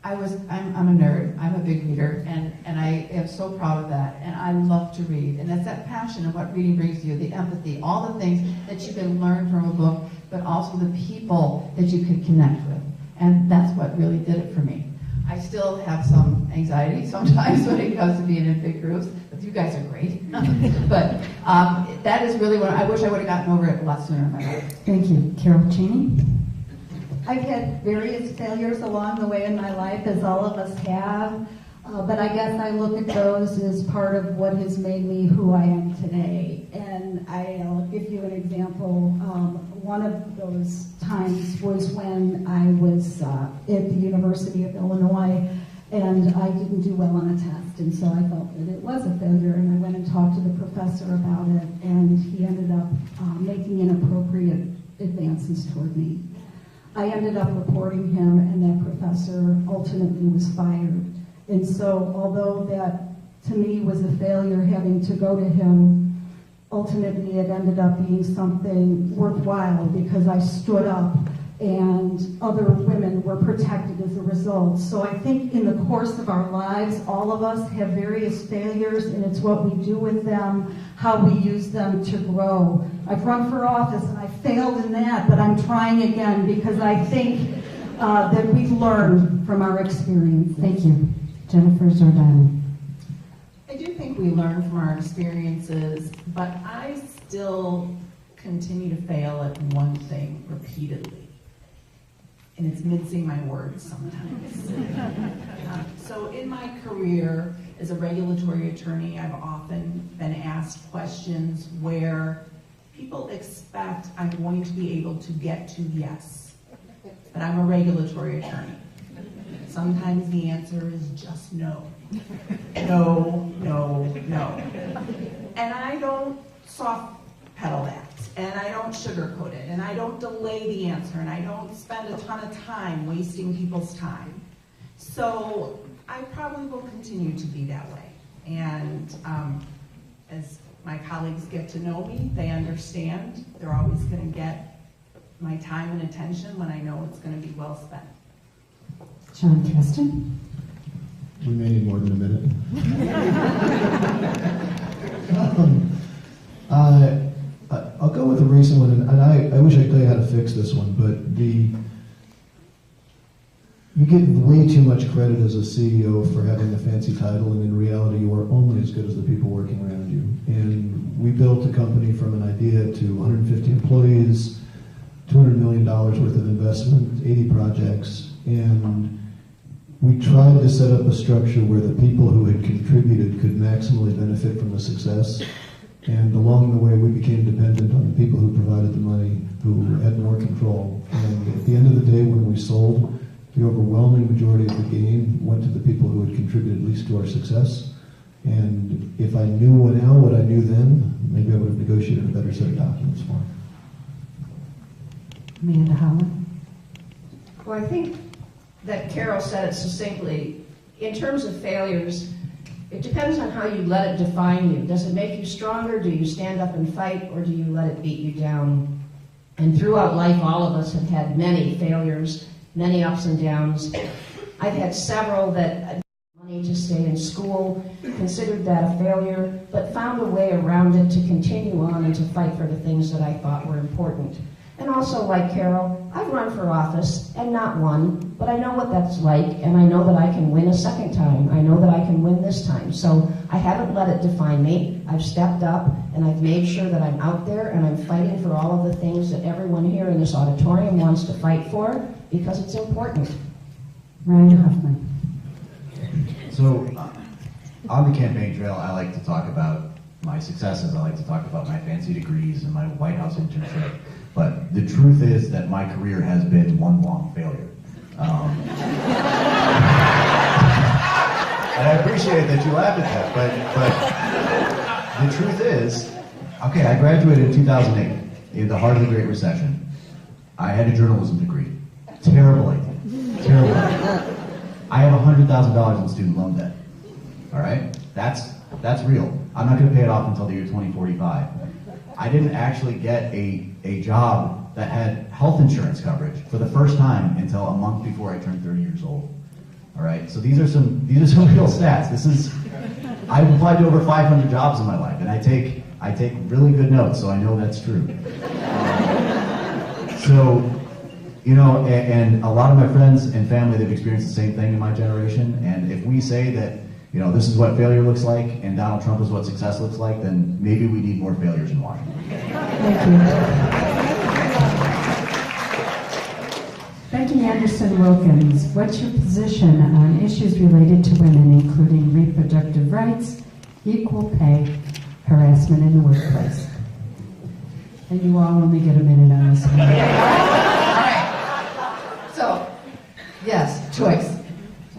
I'm a nerd. I'm a big reader, and I am so proud of that. And I love to read, and it's that passion of what reading brings to you, the empathy, all the things that you can learn from a book, but also the people that you can connect with. And that's what really did it for me. I still have some anxiety sometimes when it comes to being in big groups, but you guys are great. But that is really what I wish I would have gotten over it a lot sooner in my life. Thank you. Carol Cheney. I've had various failures along the way in my life, as all of us have, but I guess I look at those as part of what has made me who I am today. And I'll give you an example. One of those times was when I was at the University of Illinois, and I didn't do well on a test, and so I felt that it was a failure, and I went and talked to the professor about it, and he ended up making inappropriate advances toward me. I ended up reporting him, and that professor ultimately was fired. And so, although that to me was a failure having to go to him, ultimately it ended up being something worthwhile because I stood up and other women were protected as a result. So I think in the course of our lives, all of us have various failures, and it's what we do with them, how we use them to grow. I've run for office and I failed in that, but I'm trying again because I think that we've learned from our experience. Thank you. Jennifer Zordani. I do think we learn from our experiences, but I still continue to fail at one thing repeatedly. And it's mincing my words sometimes. So in my career as a regulatory attorney, I've often been asked questions where people expect I'm going to be able to get to yes. but I'm a regulatory attorney. Sometimes the answer is just no. No, no, no. And I don't soft pedal that, and I don't sugarcoat it, and I don't delay the answer, and I don't spend a ton of time wasting people's time. So I probably will continue to be that way. And as my colleagues get to know me, they understand they're always going to get my time and attention when I know it's going to be well spent. Sean Keston? We may need more than a minute. I'll go with a recent one, and I wish I could tell you how to fix this one, but you get way too much credit as a CEO for having a fancy title, and in reality, you are only as good as the people working around you. And we built a company from an idea to 150 employees, $200 million worth of investment, 80 projects, and we tried to set up a structure where the people who had contributed could maximally benefit from the success. And along the way, we became dependent on the people who provided the money, who had more control. And at the end of the day, when we sold, the overwhelming majority of the gain went to the people who had contributed least to our success. And if I knew now what I knew then, maybe I would have negotiated a better set of documents for him. Amanda Holland? Well, I think that Carol said it succinctly. In terms of failures, it depends on how you let it define you. Does it make you stronger? Do you stand up and fight, or do you let it beat you down? And throughout life, all of us have had many failures, many ups and downs. I've had several that money to stay in school, considered that a failure, but found a way around it to continue on and to fight for the things that I thought were important. And also, like Carol, I've run for office and not won, but I know what that's like, and I know that I can win a second time. I know that I can win this time. So I haven't let it define me. I've stepped up, and I've made sure that I'm out there, and I'm fighting for all of the things that everyone here in this auditorium wants to fight for, because it's important. Ryan Huffman? So, on the campaign trail, I like to talk about my successes. I like to talk about my fancy degrees and my White House internship. But the truth is that my career has been one long failure. And I appreciate that you laughed at that, but the truth is, okay, I graduated in 2008, in the heart of the Great Recession. I had a journalism degree. Terrible idea. Terrible idea. I have $100,000 in student loan debt. All right? That's real. I'm not going to pay it off until the year 2045. I didn't actually get a job that had health insurance coverage for the first time until a month before I turned 30 years old. All right, so these are some real stats. I've applied to over 500 jobs in my life, and I take really good notes, so I know that's true. So, you know, and a lot of my friends and family, they've experienced the same thing in my generation. And if we say that, you know, this is what failure looks like, and Donald Trump is what success looks like, then maybe we need more failures in Washington. Thank you. Becky Anderson-Wilkins, what's your position on issues related to women, including reproductive rights, equal pay, harassment in the workplace? And you all only get a minute on this one. All right. So, yes, choice.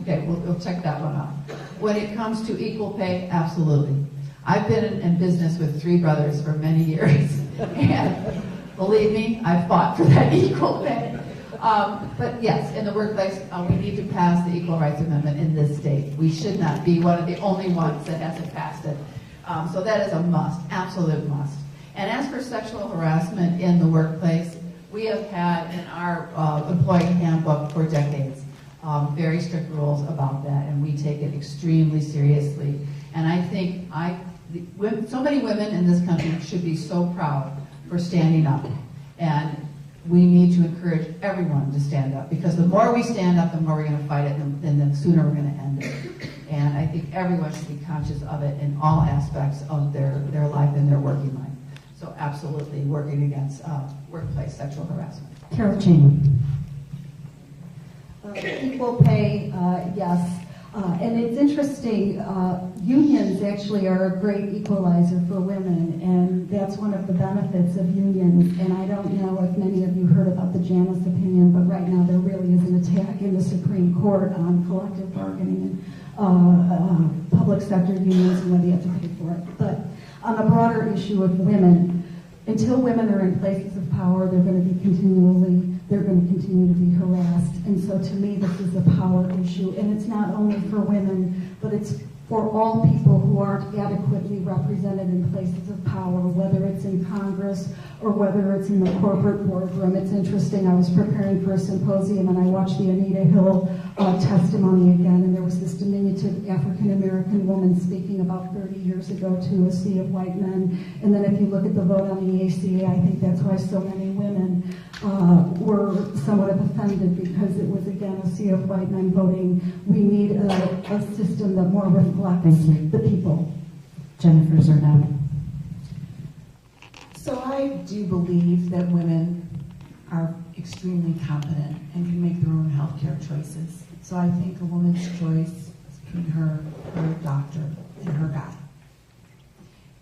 Okay, we'll check that one off. When it comes to equal pay, absolutely. I've been in business with 3 brothers for many years, and believe me, I've fought for that equal pay. But yes, in the workplace, we need to pass the Equal Rights Amendment in this state. We should not be one of the only ones that hasn't passed it. So that is a must, absolute must. And as for sexual harassment in the workplace, we have had in our employee handbook for decades very strict rules about that, and we take it extremely seriously. And I think so many women in this country should be so proud for standing up. And we need to encourage everyone to stand up, because the more we stand up, the more we're going to fight it, and the sooner we're going to end it. And I think everyone should be conscious of it in all aspects of their life and their working life. So absolutely working against workplace sexual harassment. Carol Cheney. Equal pay, yes. And it's interesting, unions actually are a great equalizer for women, and that's one of the benefits of unions. And I don't know if many of you heard about the Janus opinion, but right now there really is an attack in the Supreme Court on collective bargaining and public sector unions and whether you have to pay for it. But on the broader issue of women, until women are in places of power, they're going to continue to be harassed. And so to me, this is a power issue. And it's not only for women, but it's for all people who aren't adequately represented in places of power, whether it's in Congress or whether it's in the corporate boardroom. It's interesting, I was preparing for a symposium and I watched the Anita Hill testimony again, and there was this diminutive African-American woman speaking about 30 years ago to a sea of white men. And then if you look at the vote on the ACA, I think that's why so many women were somewhat offended, because it was, again, a sea of white men voting. We need a system that more reflects the people. Jennifer Zernow. So I do believe that women are extremely competent and can make their own healthcare choices. So I think a woman's choice is between her doctor, and her guy.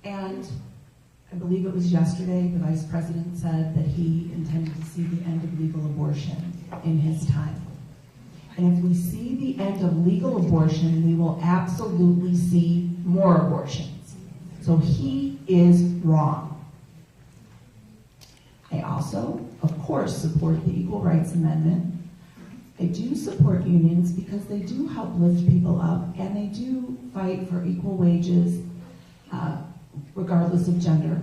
And I believe it was yesterday the Vice President said that he intended to see the end of legal abortion in his time. And if we see the end of legal abortion, we will absolutely see more abortions. So he is wrong. I also, of course, support the Equal Rights Amendment. I do support unions because they do help lift people up, and they do fight for equal wages, regardless of gender.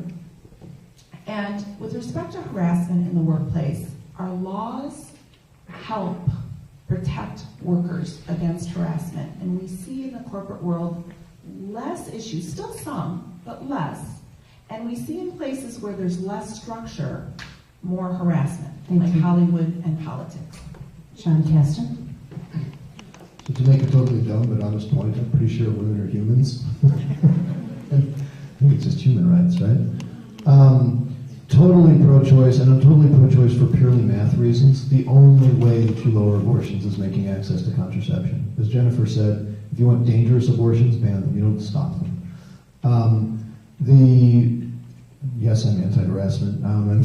And with respect to harassment in the workplace, our laws help protect workers against harassment. And we see in the corporate world less issues, still some, but less. And we see in places where there's less structure, more harassment, like Hollywood and politics. Sean Caston. So to make a totally dumb but honest point, I'm pretty sure women are humans. I think it's just human rights, right? Totally pro-choice, and I'm totally pro-choice for purely math reasons. The only way to lower abortions is making access to contraception. As Jennifer said, if you want dangerous abortions, ban them. You don't stop them. Yes, I'm anti-harassment. I'm in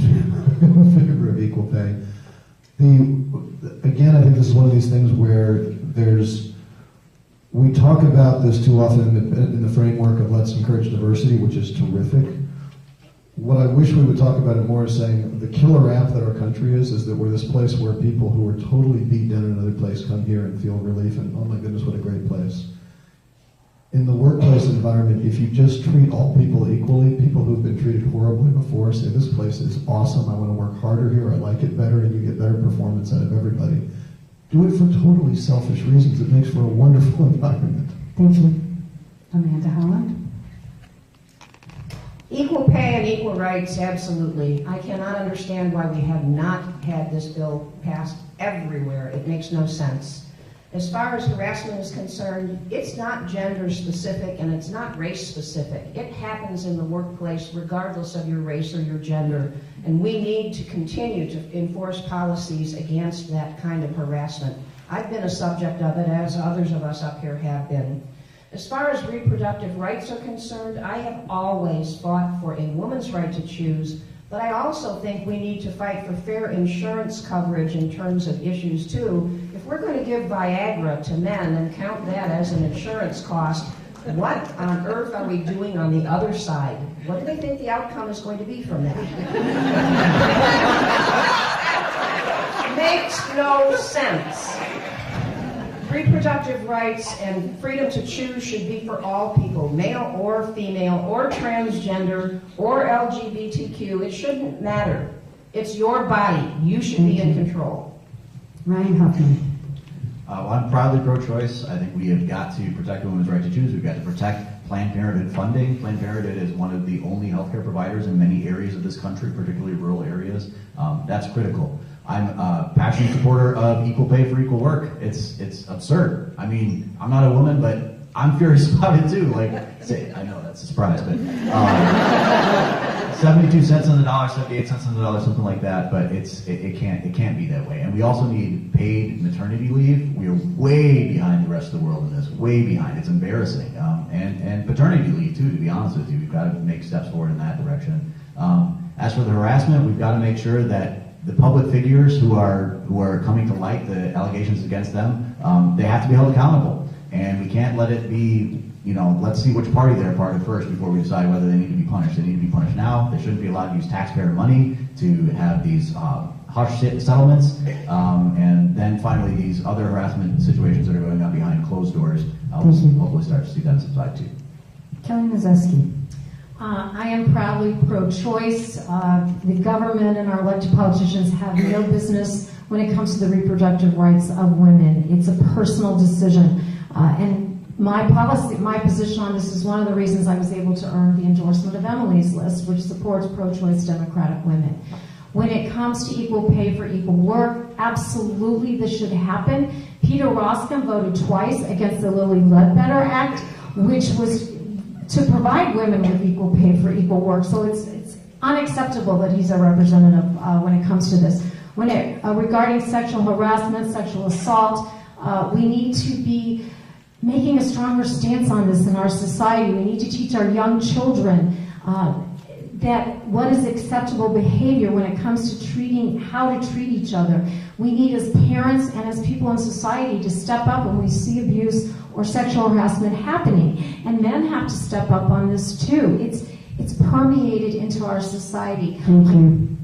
favor of equal pay. Again, I think this is one of these things where we talk about this too often in the framework of let's encourage diversity, which is terrific. What I wish we would talk about it more is saying the killer rap that our country is that we're this place where people who are totally beat down in another place come here and feel relief, and oh my goodness, what a great place. In the workplace environment, if you just treat all people equally, people who've been treated horribly before say, this place is awesome, I want to work harder here, I like it better, and you get better performance out of everybody. Do it for totally selfish reasons. It makes for a wonderful environment. Thank you. Amanda Howland. Equal pay and equal rights, absolutely. I cannot understand why we have not had this bill passed everywhere. It makes no sense. As far as harassment is concerned, it's not gender specific and it's not race specific. It happens in the workplace regardless of your race or your gender, and we need to continue to enforce policies against that kind of harassment. I've been a subject of it, as others of us up here have been. As far as reproductive rights are concerned, I have always fought for a woman's right to choose, but I also think we need to fight for fair insurance coverage in terms of issues too. If we're going to give Viagra to men and count that as an insurance cost, what on earth are we doing on the other side? What do they think the outcome is going to be from that? Makes no sense. Reproductive rights and freedom to choose should be for all people, male or female, or transgender, or LGBTQ. It shouldn't matter. It's your body. You should be in control. Ryan Huffman. Well, I'm proudly pro-choice. I think we have got to protect a woman's right to choose. We've got to protect Planned Parenthood funding. Planned Parenthood is one of the only healthcare providers in many areas of this country, particularly rural areas. That's critical. I'm a passionate supporter of equal pay for equal work. It's absurd. I mean, I'm not a woman, but I'm furious about it too. Like, say, I know that's a surprise, but 72 cents on the dollar, 78 cents on the dollar, something like that. But it can't be that way. And we also need paid maternity leave. We are way behind the rest of the world in this. Way behind. It's embarrassing. And paternity leave too. To be honest with you, we've got to make steps forward in that direction. As for the harassment, we've got to make sure that the public figures who are coming to light, the allegations against them, they have to be held accountable. And we can't let it be, let's see which party they're a part of first before we decide whether they need to be punished. They need to be punished now. They shouldn't be allowed to use taxpayer money to have these hush settlements. And then finally, these other harassment situations that are going on behind closed doors, we'll hopefully start to see that subside too. Kelly Mazeski. I am proudly pro-choice. The government and our elected politicians have no business when it comes to the reproductive rights of women. It's a personal decision. And my position on this is one of the reasons I was able to earn the endorsement of Emily's list, which supports pro-choice Democratic women. When it comes to equal pay for equal work, absolutely this should happen. Peter Roskam voted twice against the Lilly Ledbetter Act, which was to provide women with equal pay for equal work. So it's unacceptable that he's a representative when it comes to this. Regarding sexual harassment, sexual assault, we need to be making a stronger stance on this in our society. We need to teach our young children that what is acceptable behavior when it comes to how to treat each other. We need as parents and as people in society to step up when we see abuse or sexual harassment happening. And men have to step up on this too. It's permeated into our society. Thank you.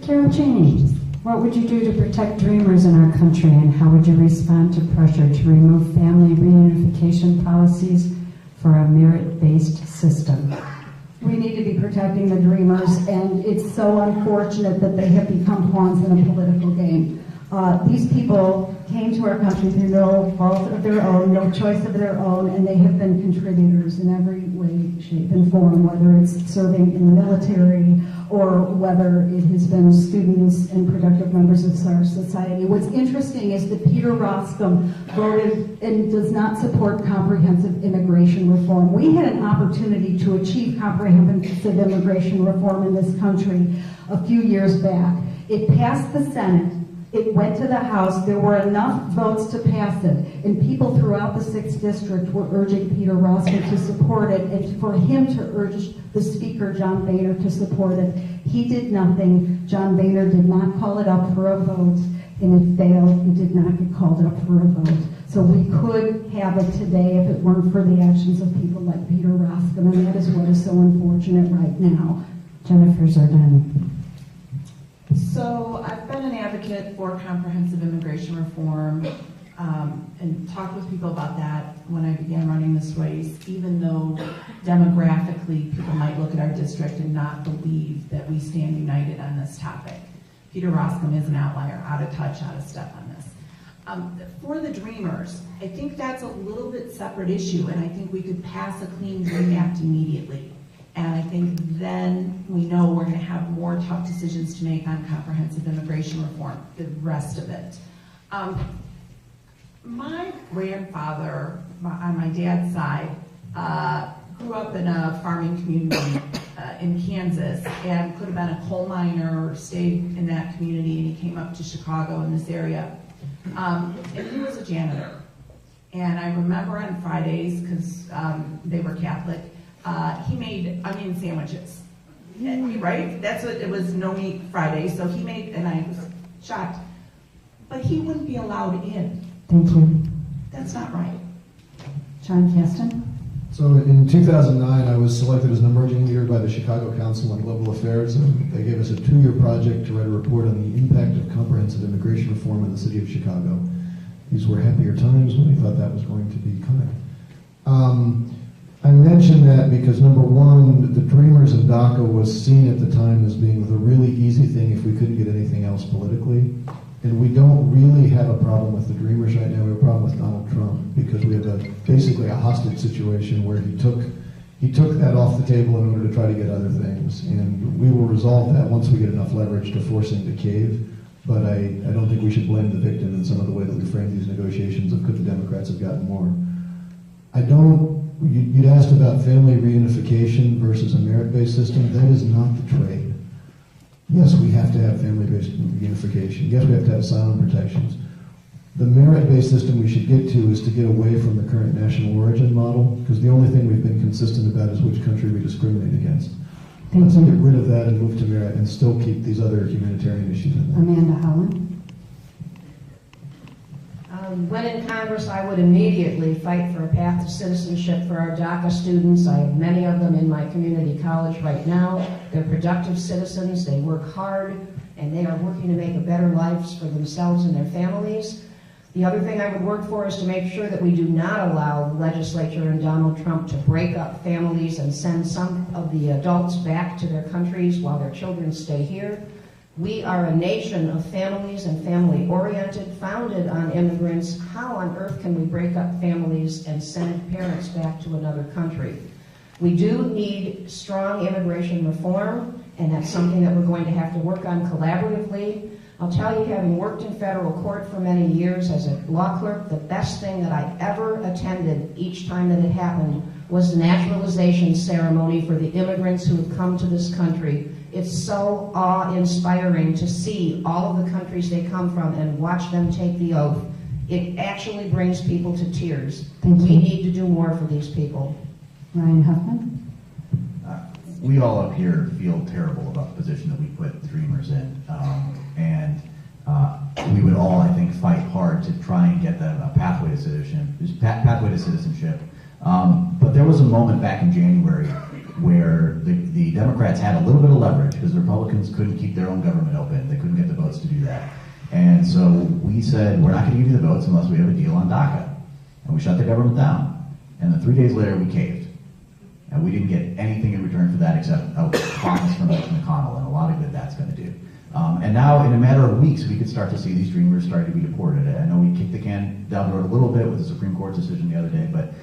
Carol Cheney, what would you do to protect dreamers in our country, and how would you respond to pressure to remove family reunification policies for a merit-based system? We need to be protecting the dreamers, and it's so unfortunate that they have become pawns in a political game. These people came to our country through no fault of their own, no choice of their own, and they have been contributors in every way, shape, and form, whether it's serving in the military or whether it has been students and productive members of our society. What's interesting is that Peter Roskam voted and does not support comprehensive immigration reform. We had an opportunity to achieve comprehensive immigration reform in this country a few years back. It passed the Senate. It went to the House. There were enough votes to pass it, and people throughout the 6th District were urging Peter Roskam to support it, and for him to urge the Speaker, John Boehner, to support it. He did nothing. John Boehner did not call it up for a vote, and it failed. It did not get called up for a vote. So we could have it today if it weren't for the actions of people like Peter Roskam, and that is what is so unfortunate right now. Jennifer Zardani. So I've been an advocate for comprehensive immigration reform and talked with people about that when I began running this race, even though demographically people might look at our district and not believe that we stand united on this topic. Peter Roskam is an outlier, out of touch, out of step on this. For the Dreamers, I think that's a little bit separate issue, and I think we could pass a Clean Dream Act immediately. And I think then we know we're going to have more tough decisions to make on comprehensive immigration reform, the rest of it. My grandfather, on my dad's side, grew up in a farming community in Kansas and could have been a coal miner or stayed in that community, and he came up to Chicago in this area. And he was a janitor. And I remember on Fridays, because they were Catholic, he made onion sandwiches, right? That's what it was, no meat Friday. So he made, and I was shocked, but he wouldn't be allowed in. Thank you. That's not right. John Caston. So in 2009, I was selected as an emerging leader by the Chicago Council on Global Affairs, and they gave us a 2-year project to write a report on the impact of comprehensive immigration reform in the city of Chicago. These were happier times when we thought that was going to be coming. I mention that because, number one, the Dreamers in DACA was seen at the time as being the really easy thing if we couldn't get anything else politically. And we don't really have a problem with the Dreamers right now. We have a problem with Donald Trump because we have basically a hostage situation where he took that off the table in order to try to get other things. And we will resolve that once we get enough leverage to force him to cave. But I don't think we should blame the victim in some of the way that we frame these negotiations of could the Democrats have gotten more. You'd asked about family reunification versus a merit-based system. That is not the trade. Yes, we have to have family-based reunification. Yes, we have to have asylum protections. The merit-based system we should get to is to get away from the current national origin model, because the only thing we've been consistent about is which country we discriminate against. Let's get rid of that and move to merit and still keep these other humanitarian issues in there. Amanda Howland. When in Congress, I would immediately fight for a path to citizenship for our DACA students. I have many of them in my community college right now. They're productive citizens, they work hard, and they are working to make a better lives for themselves and their families. The other thing I would work for is to make sure that we do not allow the legislature and Donald Trump to break up families and send some of the adults back to their countries while their children stay here. We are a nation of families and family-oriented, founded on immigrants. How on earth can we break up families and send parents back to another country? We do need strong immigration reform, and that's something that we're going to have to work on collaboratively. I'll tell you, having worked in federal court for many years as a law clerk, the best thing that I ever attended each time that it happened was the naturalization ceremony for the immigrants who have come to this country. It's so awe-inspiring to see all of the countries they come from and watch them take the oath. It actually brings people to tears. Thank you. We need to do more for these people. Ryan Huffman. We all up here feel terrible about the position that we put Dreamers in. We would all, I think, fight hard to try and get them a pathway to citizenship. But there was a moment back in January where the Democrats had a little bit of leverage because the Republicans couldn't keep their own government open. They couldn't get the votes to do that. And so we said, we're not going to give you the votes unless we have a deal on DACA. And we shut the government down. And then 3 days later, we caved. And we didn't get anything in return for that except a promise from Mitch McConnell and a lot of good that's going to do. And now, in a matter of weeks, we could start to see these Dreamers start to be deported. I know we kicked the can down the road a little bit with the Supreme Court decision the other day, but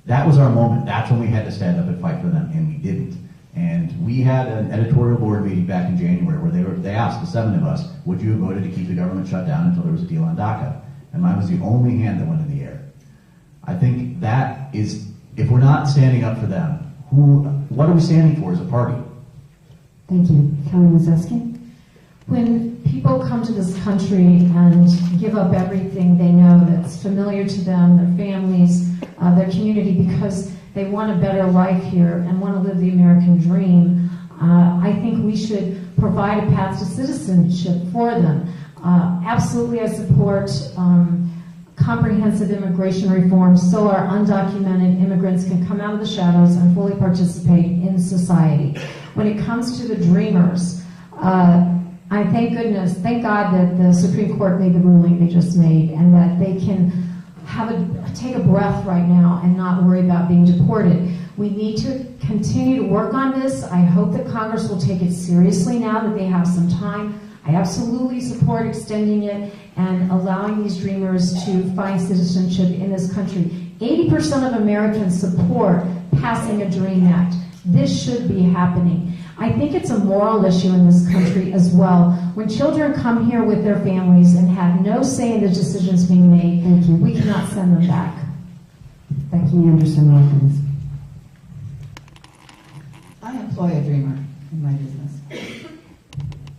that was our moment. That's when we had to stand up and fight for them, and we didn't. And we had an editorial board meeting back in January where they asked the 7 of us, would you have voted to keep the government shut down until there was a deal on DACA? And mine was the only hand that went in the air. I think that is, if we're not standing up for them, what are we standing for as a party? Thank you. Kelly Mazeski. When people come to this country and give up everything they know that's familiar to them, their families, their community, because they want a better life here and want to live the American dream, I think we should provide a path to citizenship for them. Absolutely, I support comprehensive immigration reform so our undocumented immigrants can come out of the shadows and fully participate in society. When it comes to the Dreamers, I thank God that the Supreme Court made the ruling they just made and that they can take a breath right now and not worry about being deported. We need to continue to work on this. I hope that Congress will take it seriously now that they have some time. I absolutely support extending it and allowing these Dreamers to find citizenship in this country. 80% of Americans support passing a DREAM Act. This should be happening. I think it's a moral issue in this country as well. When children come here with their families and have no say in the decisions being made, we cannot send them back. Becky Anderson-Wilkins. I employ a dreamer in my business.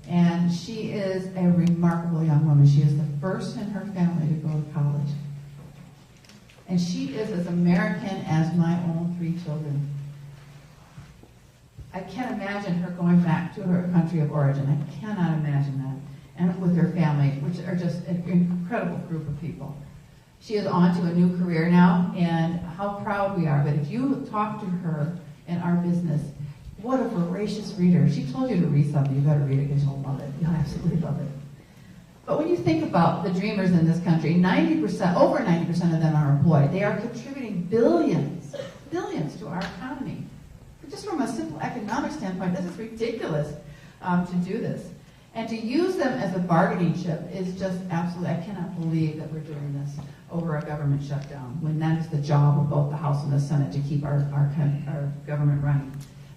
And she is a remarkable young woman. She is the first in her family to go to college. And she is as American as my own 3 children. I can't imagine her going back to her country of origin. I cannot imagine that. And with her family, which are just an incredible group of people. She is on to a new career now, and how proud we are. But if you talk to her in our business, what a voracious reader. She told you to read something. You better read it because you'll love it. You'll absolutely love it. But when you think about the Dreamers in this country, 90%, over 90% of them are employed. They are contributing billions to our economy. Just from a simple economic standpoint, this is ridiculous to do this. And to use them as a bargaining chip is just absolutely, I cannot believe that we're doing this over a government shutdown, when that is the job of both the House and the Senate to keep our government running.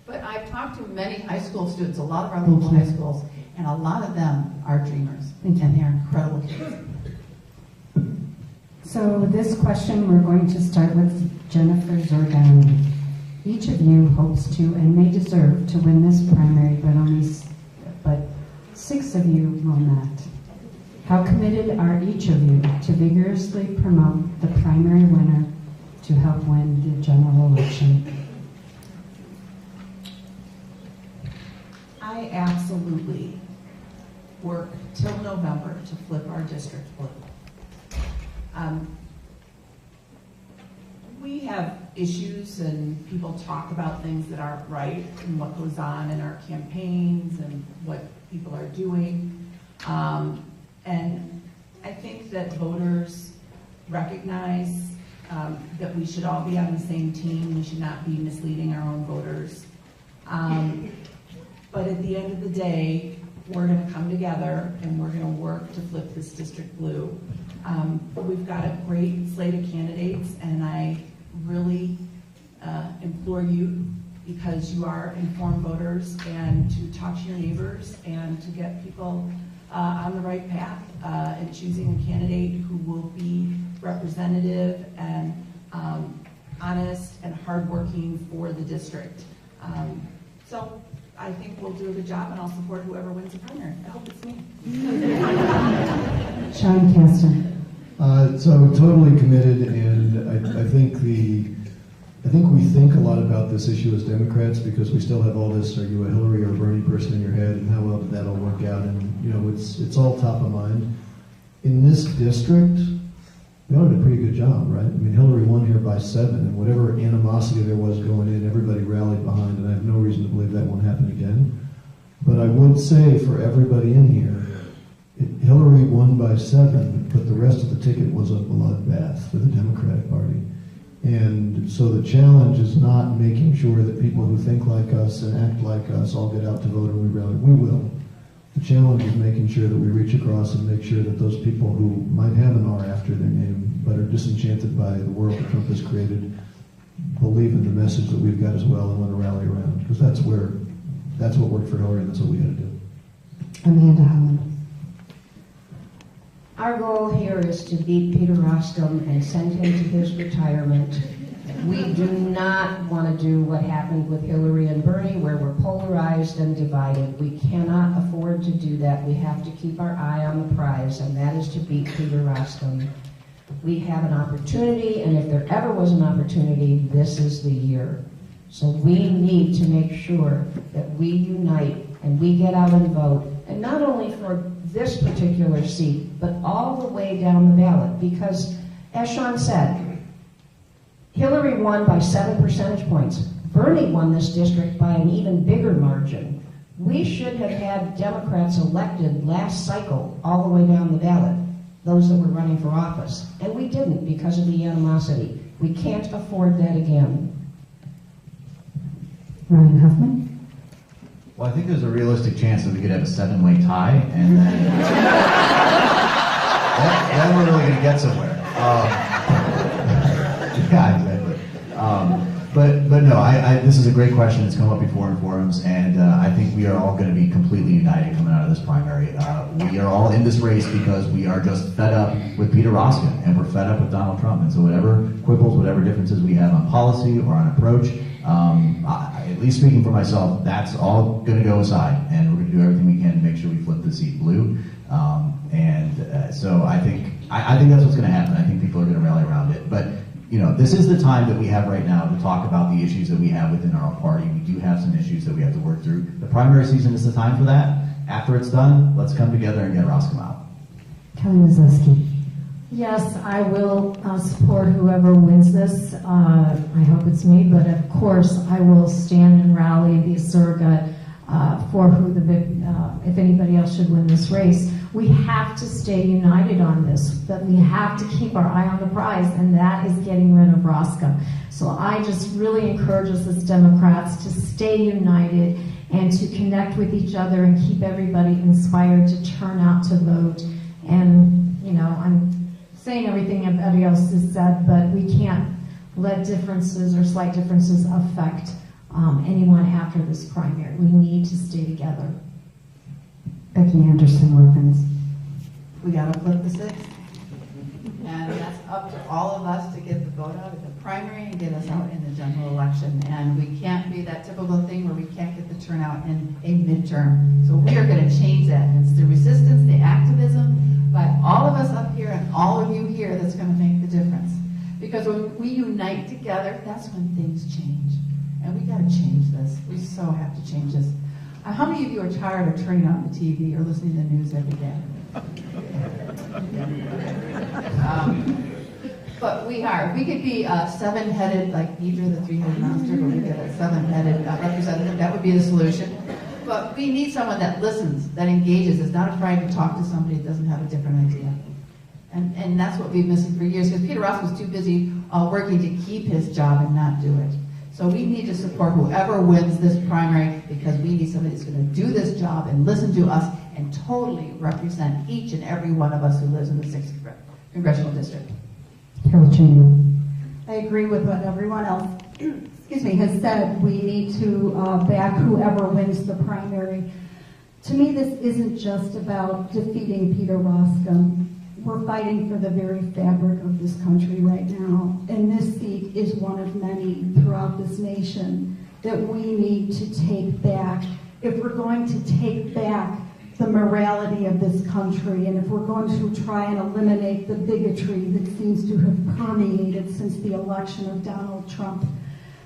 But I've talked to many high school students, a lot of our local high schools, and a lot of them are Dreamers, and they're incredible kids. So this question, we're going to start with Jennifer Zordani. Each of you hopes to and may deserve to win this primary, but 6 of you will not. How committed are each of you to vigorously promote the primary winner to help win the general election? I absolutely work till November to flip our district blue. We have issues and people talk about things that aren't right and what goes on in our campaigns and what people are doing. And I think that voters recognize that we should all be on the same team. We should not be misleading our own voters. But at the end of the day, we're going to come together and we're going to work to flip this district blue. We've got a great slate of candidates, and I really implore you, because you are informed voters, and to talk to your neighbors and to get people on the right path in choosing a candidate who will be representative and honest and hardworking for the district. So I think we'll do a good job, and I'll support whoever wins the primary. I hope it's me. Sean Caston. So totally committed, and I think we think a lot about this issue as Democrats because we still have all this, are you a Hillary or a Bernie person in your head, and how well did that all work out, and it's all top of mind. In this district, we all did a pretty good job, right? I mean, Hillary won here by 7, and whatever animosity there was going in, everybody rallied behind, and I have no reason to believe that won't happen again. But I would say for everybody in here, Hillary won by 7, but the rest of the ticket was a bloodbath for the Democratic Party. And so the challenge is not making sure that people who think like us and act like us all get out to vote and we rally. We will. The challenge is making sure that we reach across and make sure that those people who might have an R after their name but are disenchanted by the world that Trump has created believe in the message that we've got as well and want to rally around. Because that's what worked for Hillary and that's what we got to do. Amanda Holland. Our goal here is to beat Peter Rostam and send him to his retirement. We do not want to do what happened with Hillary and Bernie, where we're polarized and divided. We cannot afford to do that. We have to keep our eye on the prize, and that is to beat Peter Rostam. We have an opportunity, and if there ever was an opportunity, this is the year. So we need to make sure that we unite and we get out and vote, and not only for this particular seat, but all the way down the ballot, because as Sean said, Hillary won by 7 percentage points. Bernie won this district by an even bigger margin. We should have had Democrats elected last cycle all the way down the ballot, those that were running for office, and we didn't because of the animosity. We can't afford that again. Ryan Huffman. Well, I think there's a realistic chance that we could have a 7-way tie, and then, then we're really going to get somewhere. Yeah, exactly. But no, this is a great question. It's come up before in forums, and I think we are all going to be completely united coming out of this primary. We are all in this race because we are just fed up with Peter Rostam, and we're fed up with Donald Trump. And so whatever quibbles, whatever differences we have on policy or on approach, at least speaking for myself, that's all going to go aside, and we're going to do everything we can to make sure we flip the seat blue. So I think that's what's going to happen. I think people are going to rally around it. But this is the time that we have right now to talk about the issues that we have within our own party. We do have some issues that we have to work through. The primary season is the time for that. After it's done, let's come together and get Rostam out. Kelly Mazeski. Yes, I will support whoever wins this. I hope it's me, but of course I will stand and rally and be a surrogate for who if anybody else should win this race. We have to stay united on this, that we have to keep our eye on the prize, and that is getting rid of Rostam. So I just really encourage us as Democrats to stay united and to connect with each other and keep everybody inspired to turn out to vote. And, I'm saying everything everybody else has said, but we can't let differences or slight differences affect anyone after this primary. We need to stay together. Becky Anderson Wilkins. We gotta flip the 6. And that's up to all of us to get the vote out at the primary and get us out in the general election. And we can't be that typical thing where we can't get the turnout in a midterm. So we are going to change that. And it's the resistance, the activism by all of us up here and all of you here that's going to make the difference. Because when we unite together, that's when things change. And we got to change this. We so have to change this. How many of you are tired of turning on the TV or listening to the news every day? But we are. We could be seven-headed, like Deidre, the three-headed monster, but we get a seven-headed representative. That would be the solution. But we need someone that listens, that engages, is not afraid to talk to somebody that doesn't have a different idea. And that's what we've been missing for years, because Peter Ross was too busy working to keep his job and not do it. So we need to support whoever wins this primary, because we need somebody that's going to do this job and listen to us and totally represent each and every one of us who lives in the 6th Congressional District. Carol Cheney. I agree with what everyone else excuse me, has said. We need to back whoever wins the primary. To me, this isn't just about defeating Peter Roskam. We're fighting for the very fabric of this country right now, and this seat is one of many throughout this nation that we need to take back. If we're going to take back the morality of this country, and if we're going to try and eliminate the bigotry that seems to have permeated since the election of Donald Trump,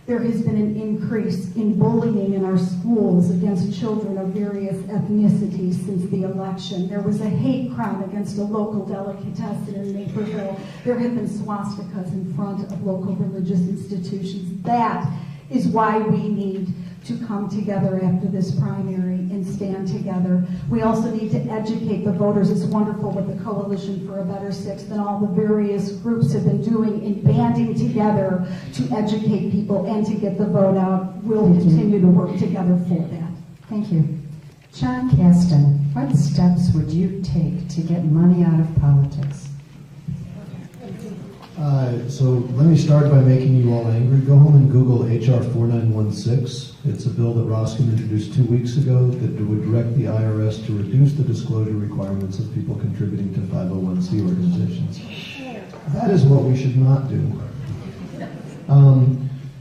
there has been an increase in bullying in our schools against children of various ethnicities since the election. There was a hate crime against a local delicatessen in Naperville. There have been swastikas in front of local religious institutions. That is why we need to come together after this primary and stand together. We also need to educate the voters. It's wonderful what the Coalition for a Better 6th and all the various groups have been doing in banding together to educate people and to get the vote out. We'll continue to work together for that. Thank you. John Caston, what steps would you take to get money out of politics? So let me start by making you all angry. Go home and Google HR 4916. It's a bill that Roskam introduced 2 weeks ago that would direct the IRS to reduce the disclosure requirements of people contributing to 501c organizations. That is what we should not do.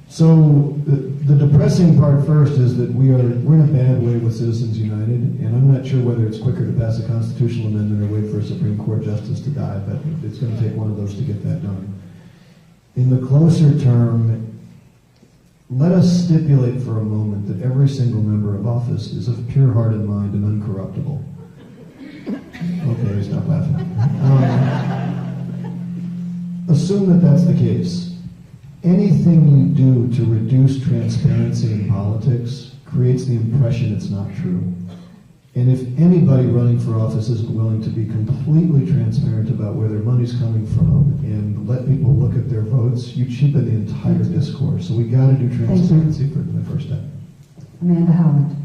So the depressing part first is that we're in a bad way with Citizens United, and I'm not sure whether it's quicker to pass a constitutional amendment or wait for a Supreme Court justice to die, but it's going to take one of those to get that done. In the closer term, let us stipulate for a moment that every single member of office is of pure heart and mind and uncorruptible. Okay, stop laughing. Assume that that's the case. Anything you do to reduce transparency in politics creates the impression it's not true. And if anybody running for office isn't willing to be completely transparent about where their money's coming from and let people look at their votes, you cheapen the entire discourse. So we got to do transparency for the first step. Amanda Howland.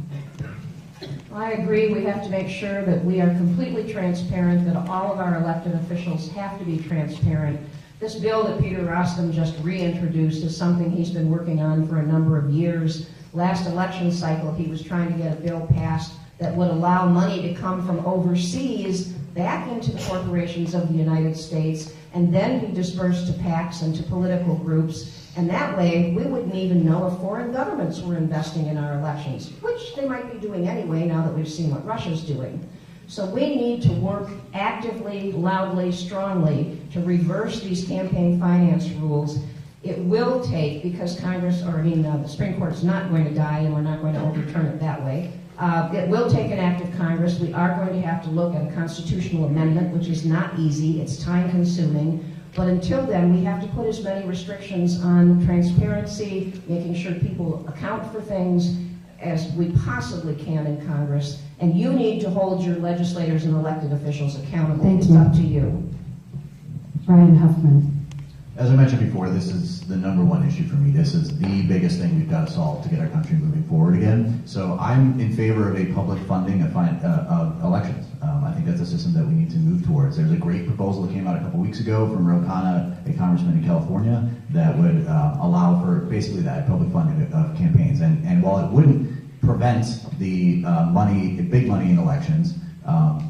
I agree. We have to make sure that we are completely transparent, that all of our elected officials have to be transparent. This bill that Peter Roskam just reintroduced is something he's been working on for a number of years. Last election cycle, he was trying to get a bill passed that would allow money to come from overseas back into the corporations of the United States and then be dispersed to PACs and to political groups. And that way, we wouldn't even know if foreign governments were investing in our elections, which they might be doing anyway now that we've seen what Russia's doing. So we need to work actively, loudly, strongly to reverse these campaign finance rules. It will take, because the Supreme Court's not going to die and we're not going to overturn it that way. It will take an act of Congress. We are going to have to look at a constitutional amendment, which is not easy. It's time consuming. But until then, we have to put as many restrictions on transparency, making sure people account for things as we possibly can in Congress. And you need to hold your legislators and elected officials accountable. Thank It's you. up to you. Ryan Huffman. As I mentioned before, this is the number one issue for me. This is the biggest thing we've got to solve to get our country moving forward again. So I'm in favor of a public funding of elections. I think that's a system that we need to move towards. There's a great proposal that came out a couple weeks ago from Ro Khanna, a congressman in California, that would allow for basically that public funding of campaigns. And while it wouldn't prevent the big money in elections,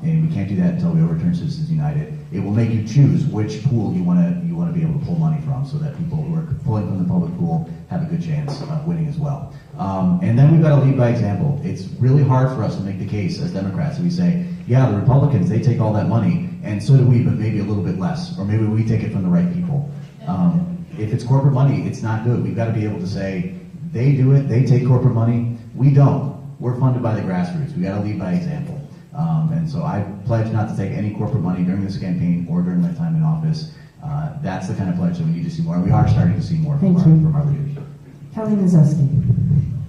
And we can't do that until we overturn Citizens United. It will make you choose which pool you want to be able to pull money from, so that people who are pulling from the public pool have a good chance of winning as well. And then we've got to lead by example. It's really hard for us to make the case as Democrats. We say, yeah, the Republicans, they take all that money, and so do we, but maybe a little bit less, or maybe we take it from the right people. If it's corporate money, it's not good. We've got to be able to say, they do it, they take corporate money, we don't. We're funded by the grassroots. We've got to lead by example. And so I pledge not to take any corporate money during this campaign or during my time in office. That's the kind of pledge that we need to see more. We are starting to see more from our leaders. Ellyn Mazeski.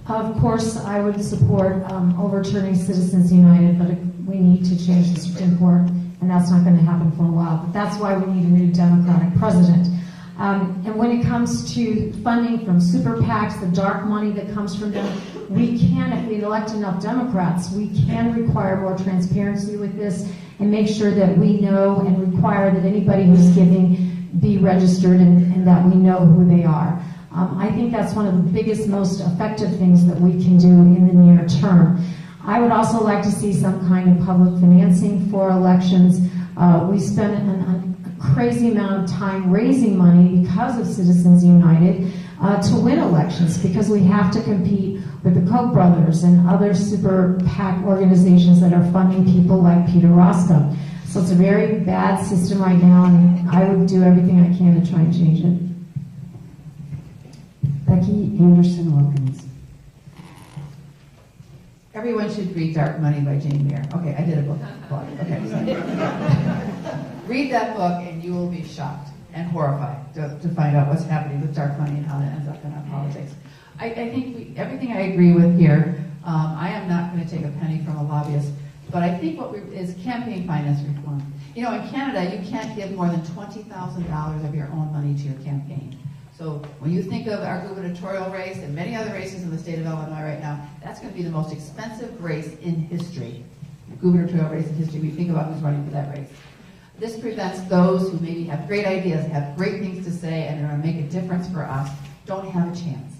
Of course, I would support overturning Citizens United, but we need to change the Supreme Court, and that's not going to happen for a while. But that's why we need a new Democratic president. And when it comes to funding from super PACs, the dark money that comes from them, we can, if we elect enough Democrats, we can require more transparency with this and make sure that we know and require that anybody who's giving be registered and that we know who they are. I think that's one of the biggest, most effective things that we can do in the near term. I would also like to see some kind of public financing for elections. We spend a crazy amount of time raising money because of Citizens United to win elections, because we have to compete with the Koch brothers and other super PAC organizations that are funding people like Peter Roscoe. So it's a very bad system right now, and I would do everything I can to try and change it. Becky Anderson Wilkins. Everyone should read Dark Money by Jane Mayer. Okay, I did a book plug. Okay, read that book and you will be shocked and horrified to find out what's happening with dark money and how that ends up in our politics. I think everything I agree with here. I am not going to take a penny from a lobbyist, but I think what is campaign finance reform. You know, in Canada, you can't give more than $20,000 of your own money to your campaign. So when you think of our gubernatorial race and many other races in the state of Illinois right now, that's going to be the most expensive race in history. The gubernatorial race in history. We think about who's running for that race. This prevents those who maybe have great ideas, have great things to say, and are going to make a difference for us, don't have a chance.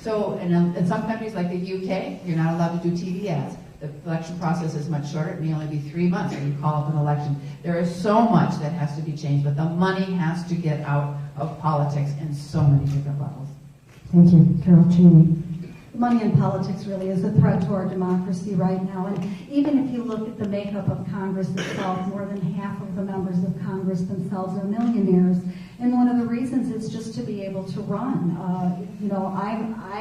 So in some countries like the UK, you're not allowed to do TV ads. The election process is much shorter. It may only be 3 months when you call up an election. There is so much that has to be changed, but the money has to get out of politics in so many different levels. Thank you. Carol Cheney. Money in politics really is a threat to our democracy right now. And even if you look at the makeup of Congress itself, more than half of the members of Congress themselves are millionaires. And one of the reasons is just to be able to run.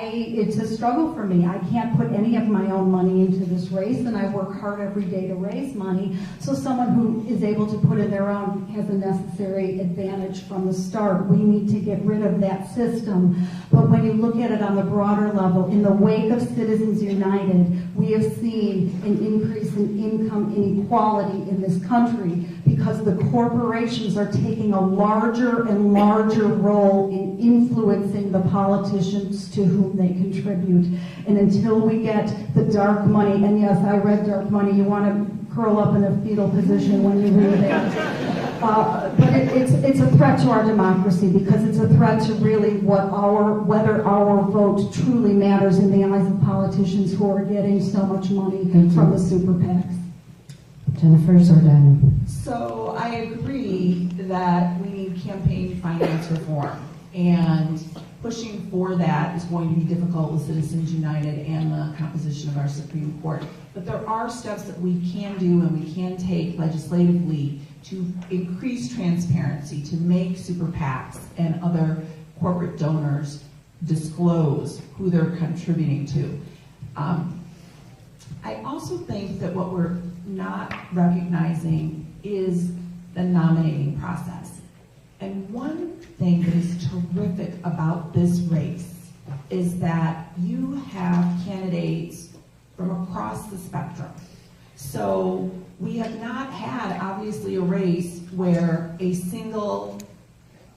It's a struggle for me. I can't put any of my own money into this race, and I work hard every day to raise money. So someone who is able to put in their own has a necessary advantage from the start. We need to get rid of that system. But when you look at it on the broader level, in the wake of Citizens United, we have seen an increase in income inequality in this country because the corporations are taking a larger and larger role in influencing the politicians to whom they contribute. And until we get the dark money, and yes, I read Dark Money, you want to curl up in a fetal position when you read it. But it's a threat to our democracy because it's a threat to really whether our vote truly matters in the eyes of politicians who are getting so much money from the super PACs. Jennifer Zordani. So I agree that we need campaign finance reform, and pushing for that is going to be difficult with Citizens United and the composition of our Supreme Court. But there are steps that we can do and we can take legislatively to increase transparency, to make super PACs and other corporate donors disclose who they're contributing to. I also think that what we're not recognizing is the nominating process. And one thing that is terrific about this race is that you have candidates from across the spectrum. So we have not had, obviously, a race where a single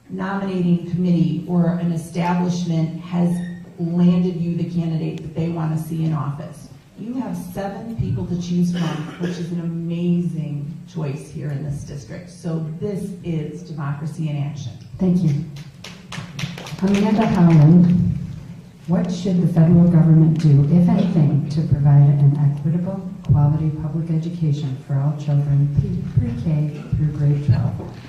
nominating committee or an establishment has landed you the candidate that they want to see in office. You have 7 people to choose from, which is an amazing choice here in this district. So this is democracy in action. Thank you. Amanda Howland. What should the federal government do, if anything, to provide an equitable, quality public education for all children pre-K through grade 12?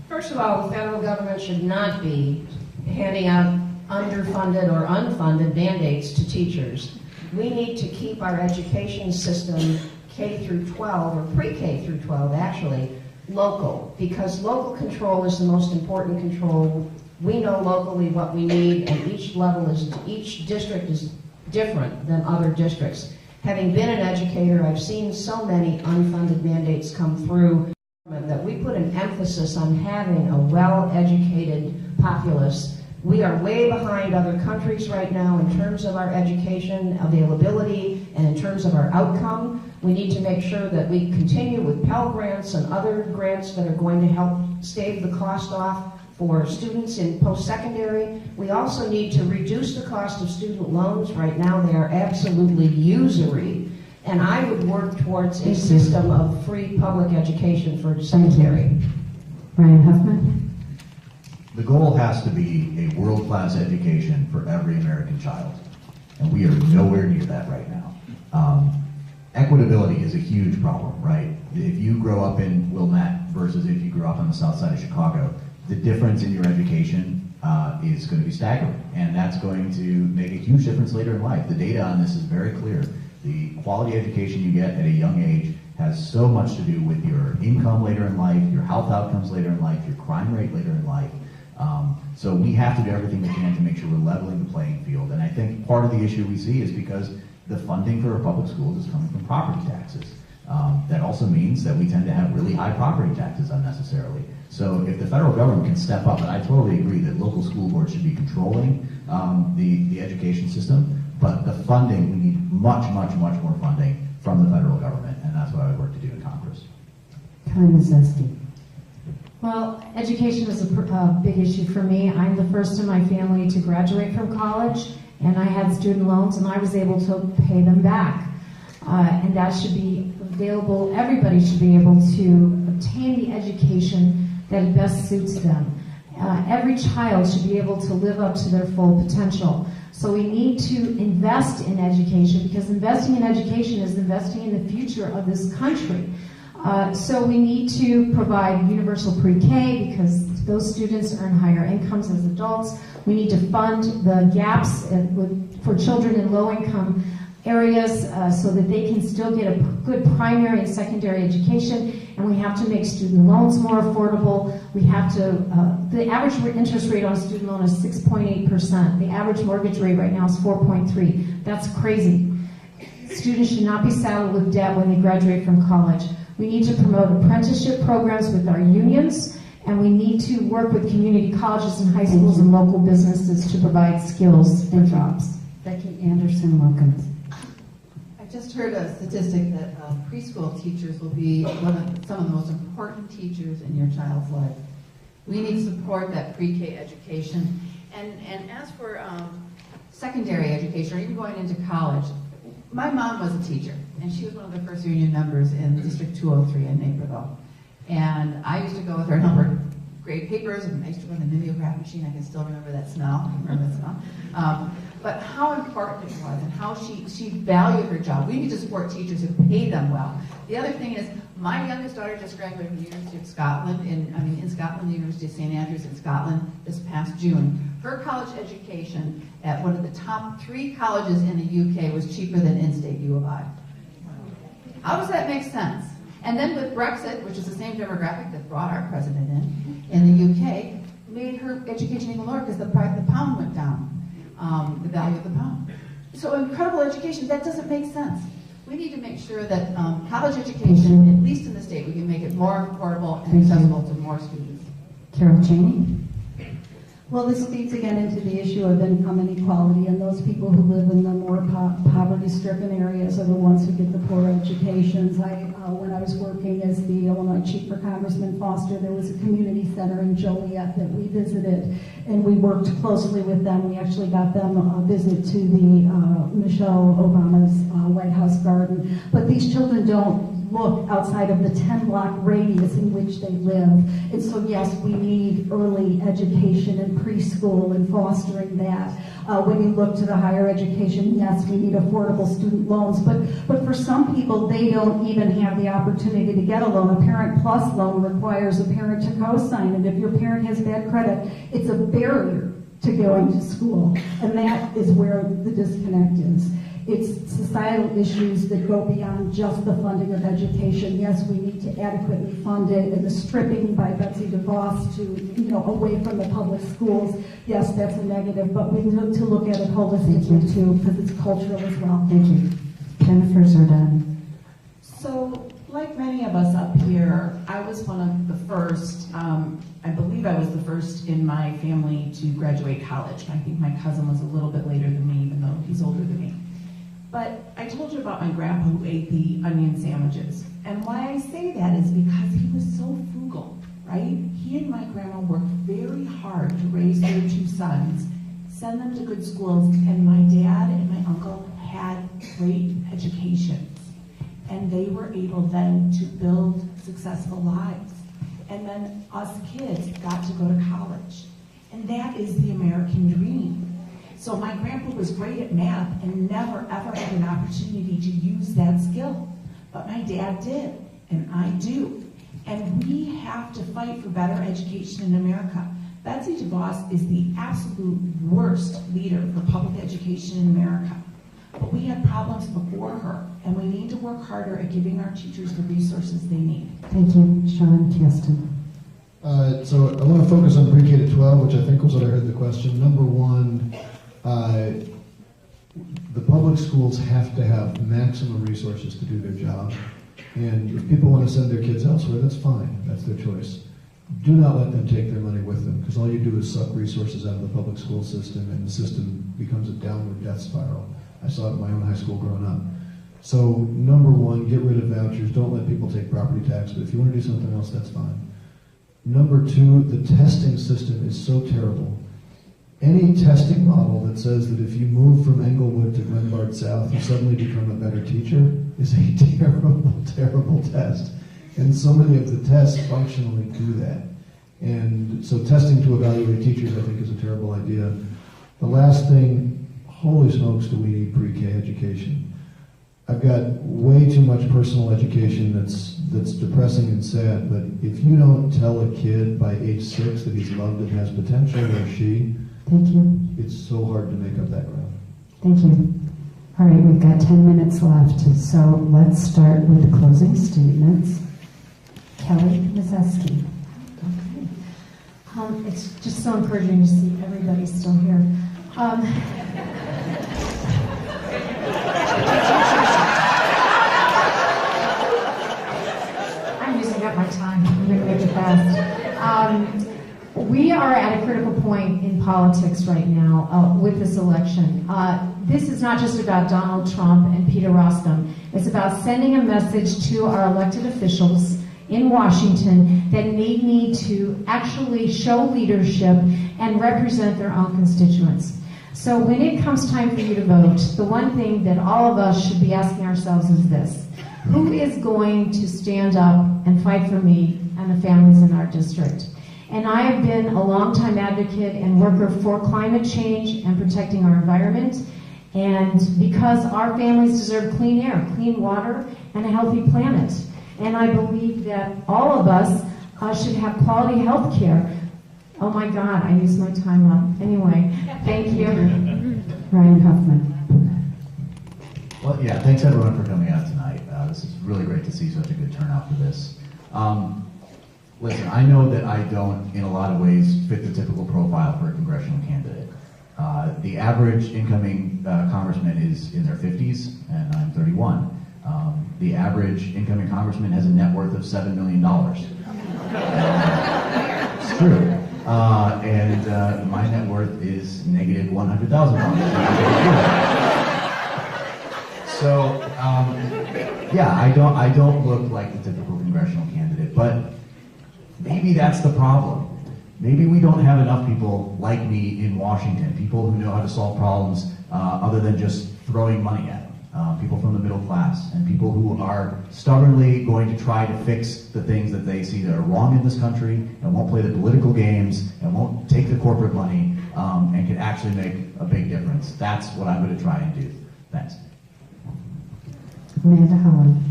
First of all, the federal government should not be handing out underfunded or unfunded mandates to teachers. We need to keep our education system K through 12, or pre-K through 12 actually, local, because local control is the most important control. We know locally what we need, and each district is different than other districts. Having been an educator, I've seen so many unfunded mandates come through that we put an emphasis on having a well-educated populace. We are way behind other countries right now in terms of our education availability and in terms of our outcome. We need to make sure that we continue with Pell Grants and other grants that are going to help stave the cost off for students in post-secondary. We also need to reduce the cost of student loans. Right now they are absolutely usury. And I would work towards a system of free public education for secondary. Ryan Huffman? The goal has to be a world-class education for every American child, and we are nowhere near that right now. Equitability is a huge problem, right? If you grow up in Wilmette versus if you grew up on the south side of Chicago, the difference in your education is going to be staggering, and that's going to make a huge difference later in life. The data on this is very clear. The quality education you get at a young age has so much to do with your income later in life, your health outcomes later in life, your crime rate later in life. So we have to do everything we can to make sure we're leveling the playing field. And I think part of the issue we see is because the funding for our public schools is coming from property taxes. That also means that we tend to have really high property taxes unnecessarily. So if the federal government can step up, and I totally agree that local school boards should be controlling the education system, but the funding, we need much, much, much more funding from the federal government, and that's what I would work to do in Congress. Connie Mazeski. Well, education is a big issue for me. I'm the first in my family to graduate from college, and I had student loans, and I was able to pay them back. And that should be available. Everybody should be able to obtain the education that best suits them. Every child should be able to live up to their full potential. So we need to invest in education, because investing in education is investing in the future of this country. So we need to provide universal pre-K, because those students earn higher incomes as adults. We need to fund the gaps for children in low-income areas so that they can still get a good primary and secondary education. And we have to make student loans more affordable. We have to, the average interest rate on a student loan is 6.8%. The average mortgage rate right now is 4.3%. That's crazy. Students should not be saddled with debt when they graduate from college. We need to promote apprenticeship programs with our unions, and we need to work with community colleges and high schools and local businesses to provide skills and jobs. Becky Anderson Wilkins. I just heard a statistic that preschool teachers will be some of the most important teachers in your child's life. We need to support that pre-K education. And as for secondary education, or even going into college, my mom was a teacher, and she was one of the first union members in District 203 in Naperville. And I used to go with her and help her grade papers, and I used to run the mimeograph machine. I can still remember that smell. I remember that smell. But how important it was, and how she valued her job. We need to support teachers who pay them well. The other thing is, my youngest daughter just graduated from the University of Scotland, in Scotland, the University of St. Andrews in Scotland, this past June. Her college education at one of the top 3 colleges in the UK was cheaper than in-state U of I. How does that make sense? And then with Brexit, which is the same demographic that brought our president in the UK, made her education even lower because the pound went down, the value of the pound. So incredible education, that doesn't make sense. We need to make sure that college education, at least in the state, we can make it more affordable and accessible to more students. Carol Cheney. Well, this feeds again into the issue of income inequality, and those people who live in the more poverty-stricken areas are the ones who get the poor educations. When I was working as the Illinois Chief for Congressman Foster, there was a community center in Joliet that we visited, and we worked closely with them. We actually got them a visit to the Michelle Obama's White House garden. But these children don't look outside of the 10-block radius in which they live. And so, yes, we need early education and preschool and fostering that. When you look to the higher education, yes, we need affordable student loans. But for some people, they don't even have the opportunity to get a loan. A Parent Plus loan requires a parent to co-sign, and if your parent has bad credit, it's a barrier to going to school. And that is where the disconnect is. It's societal issues that go beyond just the funding of education. Yes, we need to adequately fund it, and the stripping by Betsy DeVos to, away from the public schools, yes, that's a negative, but we need to look at it holistically too, because it's cultural as well. Thank you. Jennifer's are done. So, like many of us up here, I was one of the first, I believe I was the first in my family to graduate college. I think my cousin was a little bit later than me, even though he's older than me. But I told you about my grandpa who ate the onion sandwiches. And why I say that is because he was so frugal, right? He and my grandma worked very hard to raise their two sons, send them to good schools, and my dad and my uncle had great educations. And they were able then to build successful lives. And then us kids got to go to college. And that is the American dream. So my grandpa was great at math and never ever had an opportunity to use that skill. But my dad did, and I do. And we have to fight for better education in America. Betsy DeVos is the absolute worst leader for public education in America. But we had problems before her, and we need to work harder at giving our teachers the resources they need. Thank you, Sean Kasten. So I want to focus on pre-K to 12, which I think was what I heard the question. Number one, the public schools have to have maximum resources to do their job. And if people want to send their kids elsewhere, that's fine. That's their choice. Do not let them take their money with them, because all you do is suck resources out of the public school system, and the system becomes a downward death spiral. I saw it in my own high school growing up. So number one, get rid of vouchers. Don't let people take property tax, but if you want to do something else, that's fine. Number two, the testing system is so terrible. Any testing model that says that if you move from Englewood to Glenbard South, you suddenly become a better teacher is a terrible, terrible test. And so many of the tests functionally do that. And so testing to evaluate teachers, I think, is a terrible idea. The last thing, holy smokes, do we need pre-K education. I've got way too much personal education that's depressing and sad, but if you don't tell a kid by age 6 that he's loved and has potential, or she, Thank you. it's so hard to make up that ground. Thank you. All right, we've got 10 minutes left, so let's start with the closing statements. Kelly Mazeski. Okay. It's just so encouraging to see everybody still here. I'm using up my time. I'm going to make it fast. We are at a critical point in politics right now with this election. This is not just about Donald Trump and Peter Roskam. It's about sending a message to our elected officials in Washington that they need to actually show leadership and represent their own constituents. So when it comes time for you to vote, the one thing that all of us should be asking ourselves is this: who is going to stand up and fight for me and the families in our district? And I have been a longtime advocate and worker for climate change and protecting our environment. And because our families deserve clean air, clean water, and a healthy planet. And I believe that all of us should have quality health care. Oh my God, I used my time up. Anyway, thank you. Ryan Huffman. Well, yeah, thanks everyone for coming out tonight. This is really great to see such a good turnout for this. Listen, I know that I don't, in a lot of ways, fit the typical profile for a congressional candidate. The average incoming congressman is in their 50s, and I'm 31. The average incoming congressman has a net worth of $7 million. It's true. And my net worth is negative $100,000. So, yeah, I don't look like the typical congressional candidate, but maybe that's the problem. Maybe we don't have enough people like me in Washington, people who know how to solve problems other than just throwing money at them. people from the middle class, and people who are stubbornly going to try to fix the things that they see that are wrong in this country, and won't play the political games, and won't take the corporate money, and can actually make a big difference. That's what I'm going to try and do. Thanks. Amanda Howland.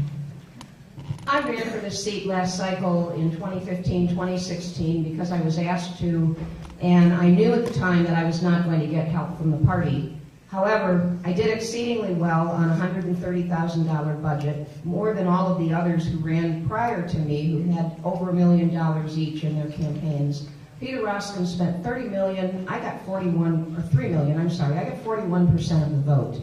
I ran for this seat last cycle in 2015, 2016 because I was asked to, and I knew at the time that I was not going to get help from the party. However, I did exceedingly well on a $130,000 budget, more than all of the others who ran prior to me, who had over $1 million each in their campaigns. Peter Roskin spent $30 million. I got 41, or $3 million, I'm sorry. I got 41% of the vote.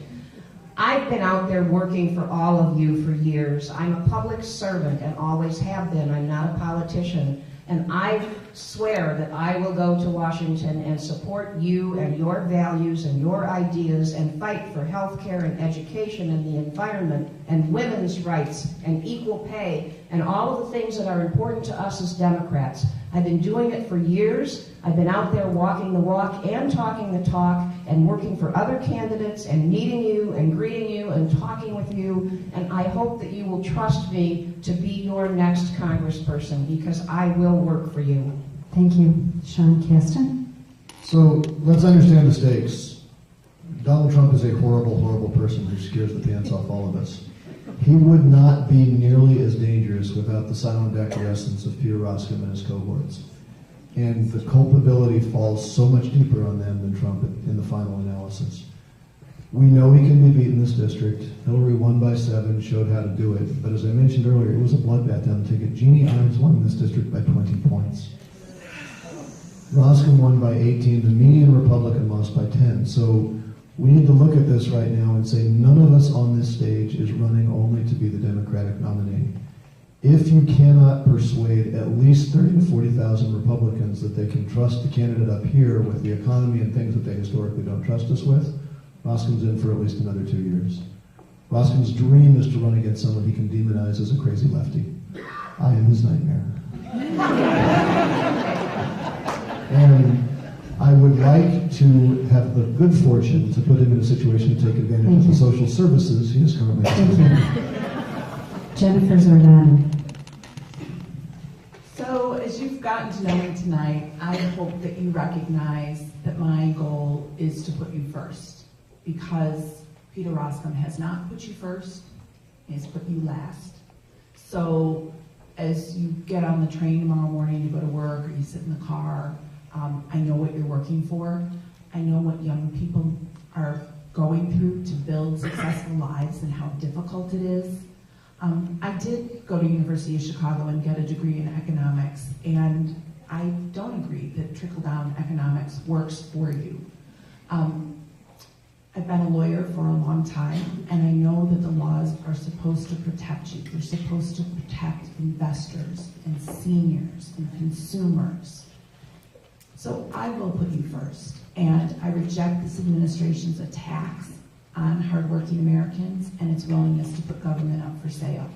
I've been out there working for all of you for years. I'm a public servant and always have been. I'm not a politician. And I swear that I will go to Washington and support you and your values and your ideas and fight for health care and education and the environment and women's rights and equal pay and all of the things that are important to us as Democrats. I've been doing it for years. I've been out there walking the walk and talking the talk and working for other candidates and meeting you and greeting you and talking with you. And I hope that you will trust me to be your next congressperson because I will work for you. Thank you. Sean Caston. So let's understand the stakes. Donald Trump is a horrible, horrible person who scares the pants off all of us. He would not be nearly as dangerous without the silent acquiescence of Peter Roskin and his cohorts. And the culpability falls so much deeper on them than Trump in the final analysis. We know he can be beat in this district. Hillary won by 7, showed how to do it. But as I mentioned earlier, it was a bloodbath down the ticket. Jeannie Ives won in this district by 20 points. Roskin won by 18. The median Republican lost by 10. So we need to look at this right now and say none of us on this stage is running only to be the Democratic nominee. If you cannot persuade at least 30 to 40,000 Republicans that they can trust the candidate up here with the economy and things that they historically don't trust us with, Roskin's in for at least another 2 years. Roskin's dream is to run against someone he can demonize as a crazy lefty. I am his nightmare. And I would like to have the good fortune to put him in a situation to take advantage of the social services he is currently receiving. Jennifer Zordani. So as you've gotten to know me tonight, I hope that you recognize that my goal is to put you first, because Peter Roskin has not put you first, he has put you last. So as you get on the train tomorrow morning to go to work, or you sit in the car, I know what you're working for. I know what young people are going through to build successful lives and how difficult it is. I did go to University of Chicago and get a degree in economics, and I don't agree that trickle-down economics works for you. I've been a lawyer for a long time, and I know that the laws are supposed to protect you. They're supposed to protect investors and seniors and consumers. So I will put you first, and I reject this administration's attacks on hardworking Americans and its willingness to put government up for sale.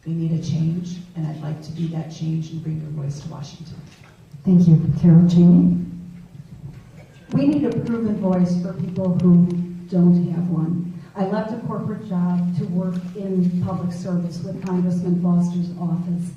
We need a change, and I'd like to be that change and bring your voice to Washington. Thank you. Carol Cheney. We need a proven voice for people who don't have one. I left a corporate job to work in public service with Congressman Foster's office,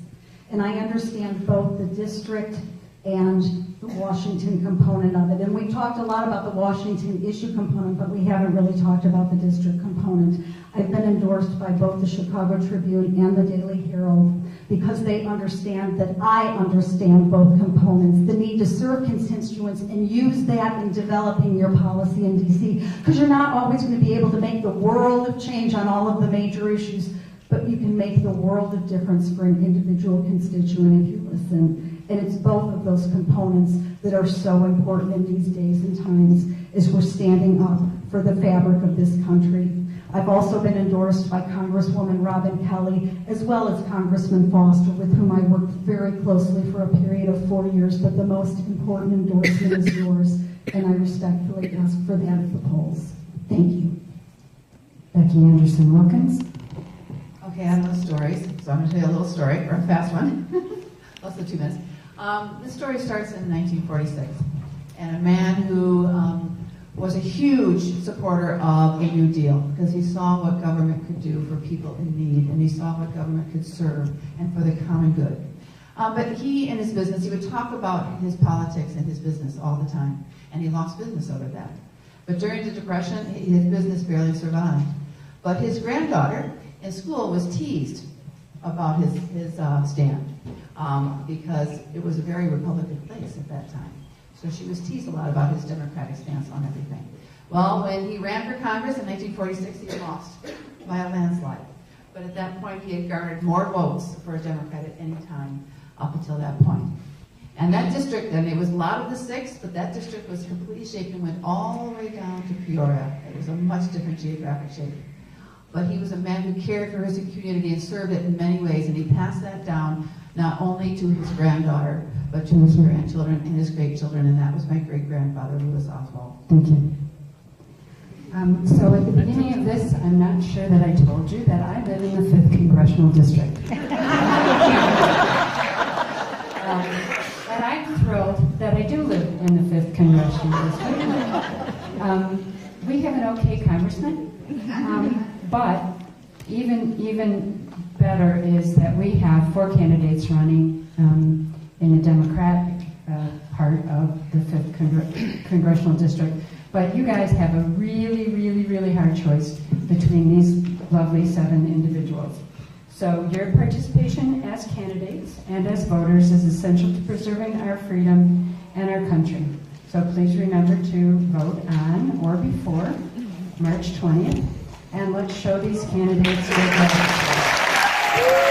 and I understand both the district and the Washington component of it. And we talked a lot about the Washington issue component, but we haven't really talked about the district component. I've been endorsed by both the Chicago Tribune and the Daily Herald because they understand that I understand both components, the need to serve constituents and use that in developing your policy in DC. Because you're not always going to be able to make the world of change on all of the major issues, but you can make the world of difference for an individual constituent if you listen. And it's both of those components that are so important in these days and times as we're standing up for the fabric of this country. I've also been endorsed by Congresswoman Robin Kelly, as well as Congressman Foster, with whom I worked very closely for a period of 4 years, but the most important endorsement is yours, and I respectfully ask for that at the polls. Thank you. Becky Anderson Wilkins. Okay, I know stories, so I'm going to tell you a little story, or a fast one. Less than 2 minutes. This story starts in 1946, and a man who was a huge supporter of a New Deal because he saw what government could do for people in need, and he saw what government could serve and for the common good. But he and his business, he would talk about his politics and his business all the time, and he lost business over that. But during the Depression, his business barely survived. But his granddaughter in school was teased about his stand because it was a very Republican place at that time. So she was teased a lot about his Democratic stance on everything. Well, when he ran for Congress in 1946, he lost by a landslide. But at that point, he had garnered more votes for a Democrat at any time up until that point. And that district, and it was a lot of the 6, but that district was completely shaped and went all the way down to Peoria. It was a much different geographic shape. But he was a man who cared for his community and served it in many ways, and he passed that down not only to his granddaughter, but to his grandchildren and his great-children, and that was my great-grandfather, Louis Oswald. Thank you. So at the beginning of this, I'm not sure that I told you that I live in the 5th Congressional District. And I'm thrilled that I do live in the 5th Congressional District. We have an okay congressman, but even better is that we have 4 candidates running in the Democratic part of the 5th Congressional District. But you guys have a really, really, really hard choice between these lovely 7 individuals. So your participation as candidates and as voters is essential to preserving our freedom and our country. So please remember to vote on or before March 20th, and let's show these candidates good luck.